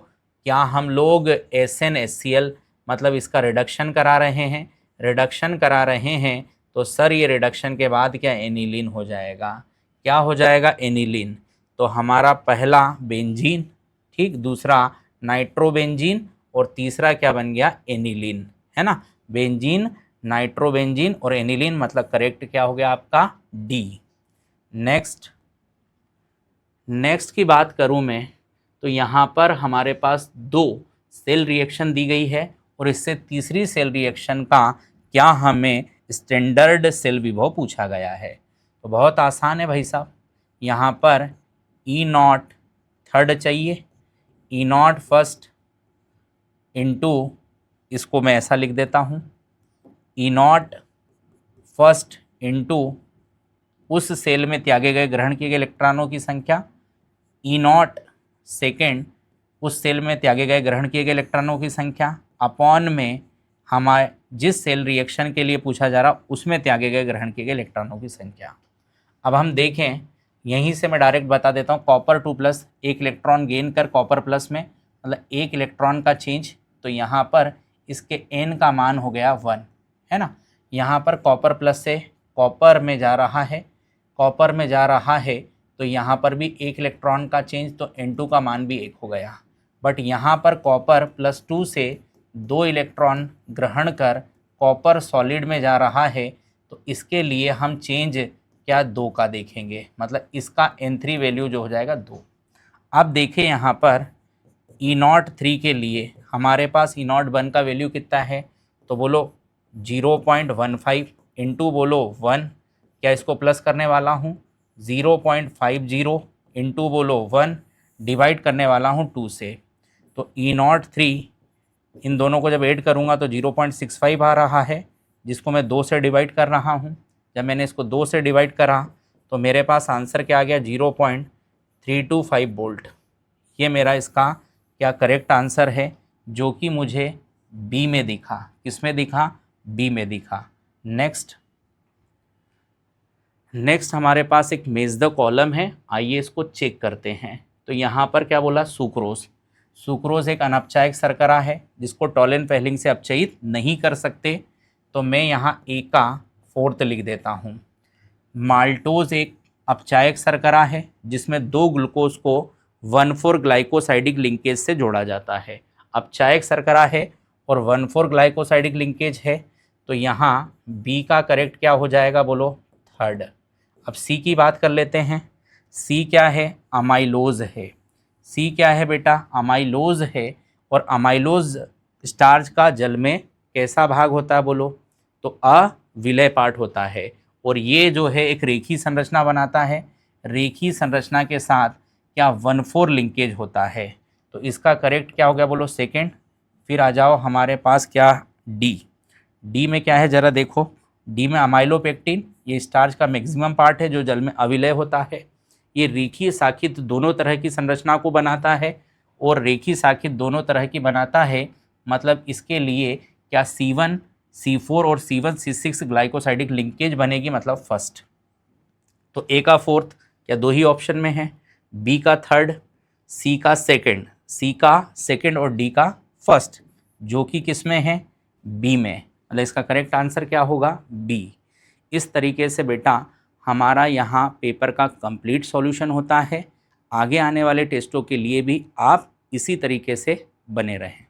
क्या हम लोग SnHCl मतलब इसका रिडक्शन करा रहे हैं, रिडक्शन करा रहे हैं, तो सर ये रिडक्शन के बाद क्या एनिलीन हो जाएगा। क्या हो जाएगा, एनिलीन। तो हमारा पहला बेंजीन, ठीक, दूसरा नाइट्रोबेंजीन और तीसरा क्या बन गया, एनिलीन, है ना। बेंजीन, नाइट्रोबेंजीन और एनिलीन, मतलब करेक्ट क्या हो गया आपका, डी। नेक्स्ट की बात करूं मैं, तो यहाँ पर हमारे पास दो सेल रिएक्शन दी गई है और इससे तीसरी सेल रिएक्शन का क्या हमें स्टैंडर्ड सेल विभव पूछा गया है। तो बहुत आसान है भाई साहब, यहाँ पर E0 थर्ड चाहिए, E0 फर्स्ट इंटू, इसको मैं ऐसा लिख देता हूँ, E0 फर्स्ट इंटू उस सेल में त्यागे गए ग्रहण किए गए इलेक्ट्रॉनों की संख्या, E0 सेकेंड उस सेल में त्यागे गए ग्रहण किए गए इलेक्ट्रॉनों की संख्या, अपॉन में हमारे जिस सेल रिएक्शन के लिए पूछा जा रहा उसमें त्यागे गए ग्रहण किए गए इलेक्ट्रॉनों की संख्या। अब हम देखें, यहीं से मैं डायरेक्ट बता देता हूँ, कॉपर 2+ एक इलेक्ट्रॉन गेन कर कॉपर प्लस में, मतलब एक इलेक्ट्रॉन का चेंज, तो यहाँ पर इसके n का मान हो गया 1, है ना। यहाँ पर कॉपर प्लस से कॉपर में जा रहा है, कॉपर में जा रहा है, तो यहाँ पर भी एक इलेक्ट्रॉन का चेंज, तो N2 का मान भी 1 हो गया। बट यहाँ पर कॉपर +2 से 2 इलेक्ट्रॉन ग्रहण कर कॉपर सॉलिड में जा रहा है, तो इसके लिए हम चेंज क्या 2 का देखेंगे, मतलब इसका N3 वैल्यू जो हो जाएगा 2। अब देखें यहाँ पर E0 3 के लिए हमारे पास E0 1 का वैल्यू कितना है, तो बोलो 0.15 इंटू बोलो 1, क्या इसको प्लस करने वाला हूँ 0.50 इंटू बोलो 1, डिवाइड करने वाला हूँ 2 से, तो E0 3 इन दोनों को जब ऐड करूँगा तो 0.65 आ रहा है, जिसको मैं 2 से डिवाइड कर रहा हूँ। जब मैंने इसको 2 से डिवाइड करा तो मेरे पास आंसर क्या आ गया, 0.325 वोल्ट। ये मेरा इसका क्या करेक्ट आंसर है, जो कि मुझे बी में दिखा। किस में दिखा, बी में दिखा। नेक्स्ट हमारे पास एक मेज द कॉलम है, आइए इसको चेक करते हैं। तो यहाँ पर क्या बोला, सुक्रोज। सुक्रोज एक अनपचायक शर्करा है जिसको टॉलन फेलिंग से अपचयित नहीं कर सकते, तो मैं यहाँ ए का 4th लिख देता हूँ। माल्टोज एक अपचायक शर्करा है जिसमें 2 ग्लूकोज को 1,4 ग्लाइकोसाइडिक लिंकेज से जोड़ा जाता है, अपचायक शर्करा है और 1,4 ग्लाइकोसाइडिक लिंकेज है, तो यहाँ बी का करेक्ट क्या हो जाएगा बोलो, थर्ड। अब सी की बात कर लेते हैं। सी क्या है, अमाइलोज है। सी क्या है बेटा, अमाइलोज है। और अमाइलोज स्टार्च का जल में कैसा भाग होता है बोलो, तो अविलय पार्ट होता है। और ये जो है एक रेखी संरचना बनाता है। रेखी संरचना के साथ क्या 1,4 लिंकेज होता है, तो इसका करेक्ट क्या हो गया बोलो, सेकेंड। फिर आ जाओ हमारे पास क्या, डी। डी में क्या है ज़रा देखो, डी में अमाइलोपेक्टिन, ये स्टार्च का मैक्सिमम पार्ट है जो जल में अविलय होता है। ये रेखीय साखित दोनों तरह की संरचना को बनाता है, और रेखीय साखित दोनों तरह की बनाता है मतलब इसके लिए क्या C1 C4 और C1 C6 ग्लाइकोसाइडिक लिंकेज बनेगी, मतलब फर्स्ट। तो ए का फोर्थ क्या दो ही ऑप्शन में है, बी का थर्ड, सी का सेकंड, सी का सेकंड और डी का फर्स्ट, जो कि किस में है, बी में। मतलब इसका करेक्ट आंसर क्या होगा, बी। इस तरीके से बेटा हमारा यहाँ पेपर का कंप्लीट सॉल्यूशन होता है। आगे आने वाले टेस्टों के लिए भी आप इसी तरीके से बने रहें।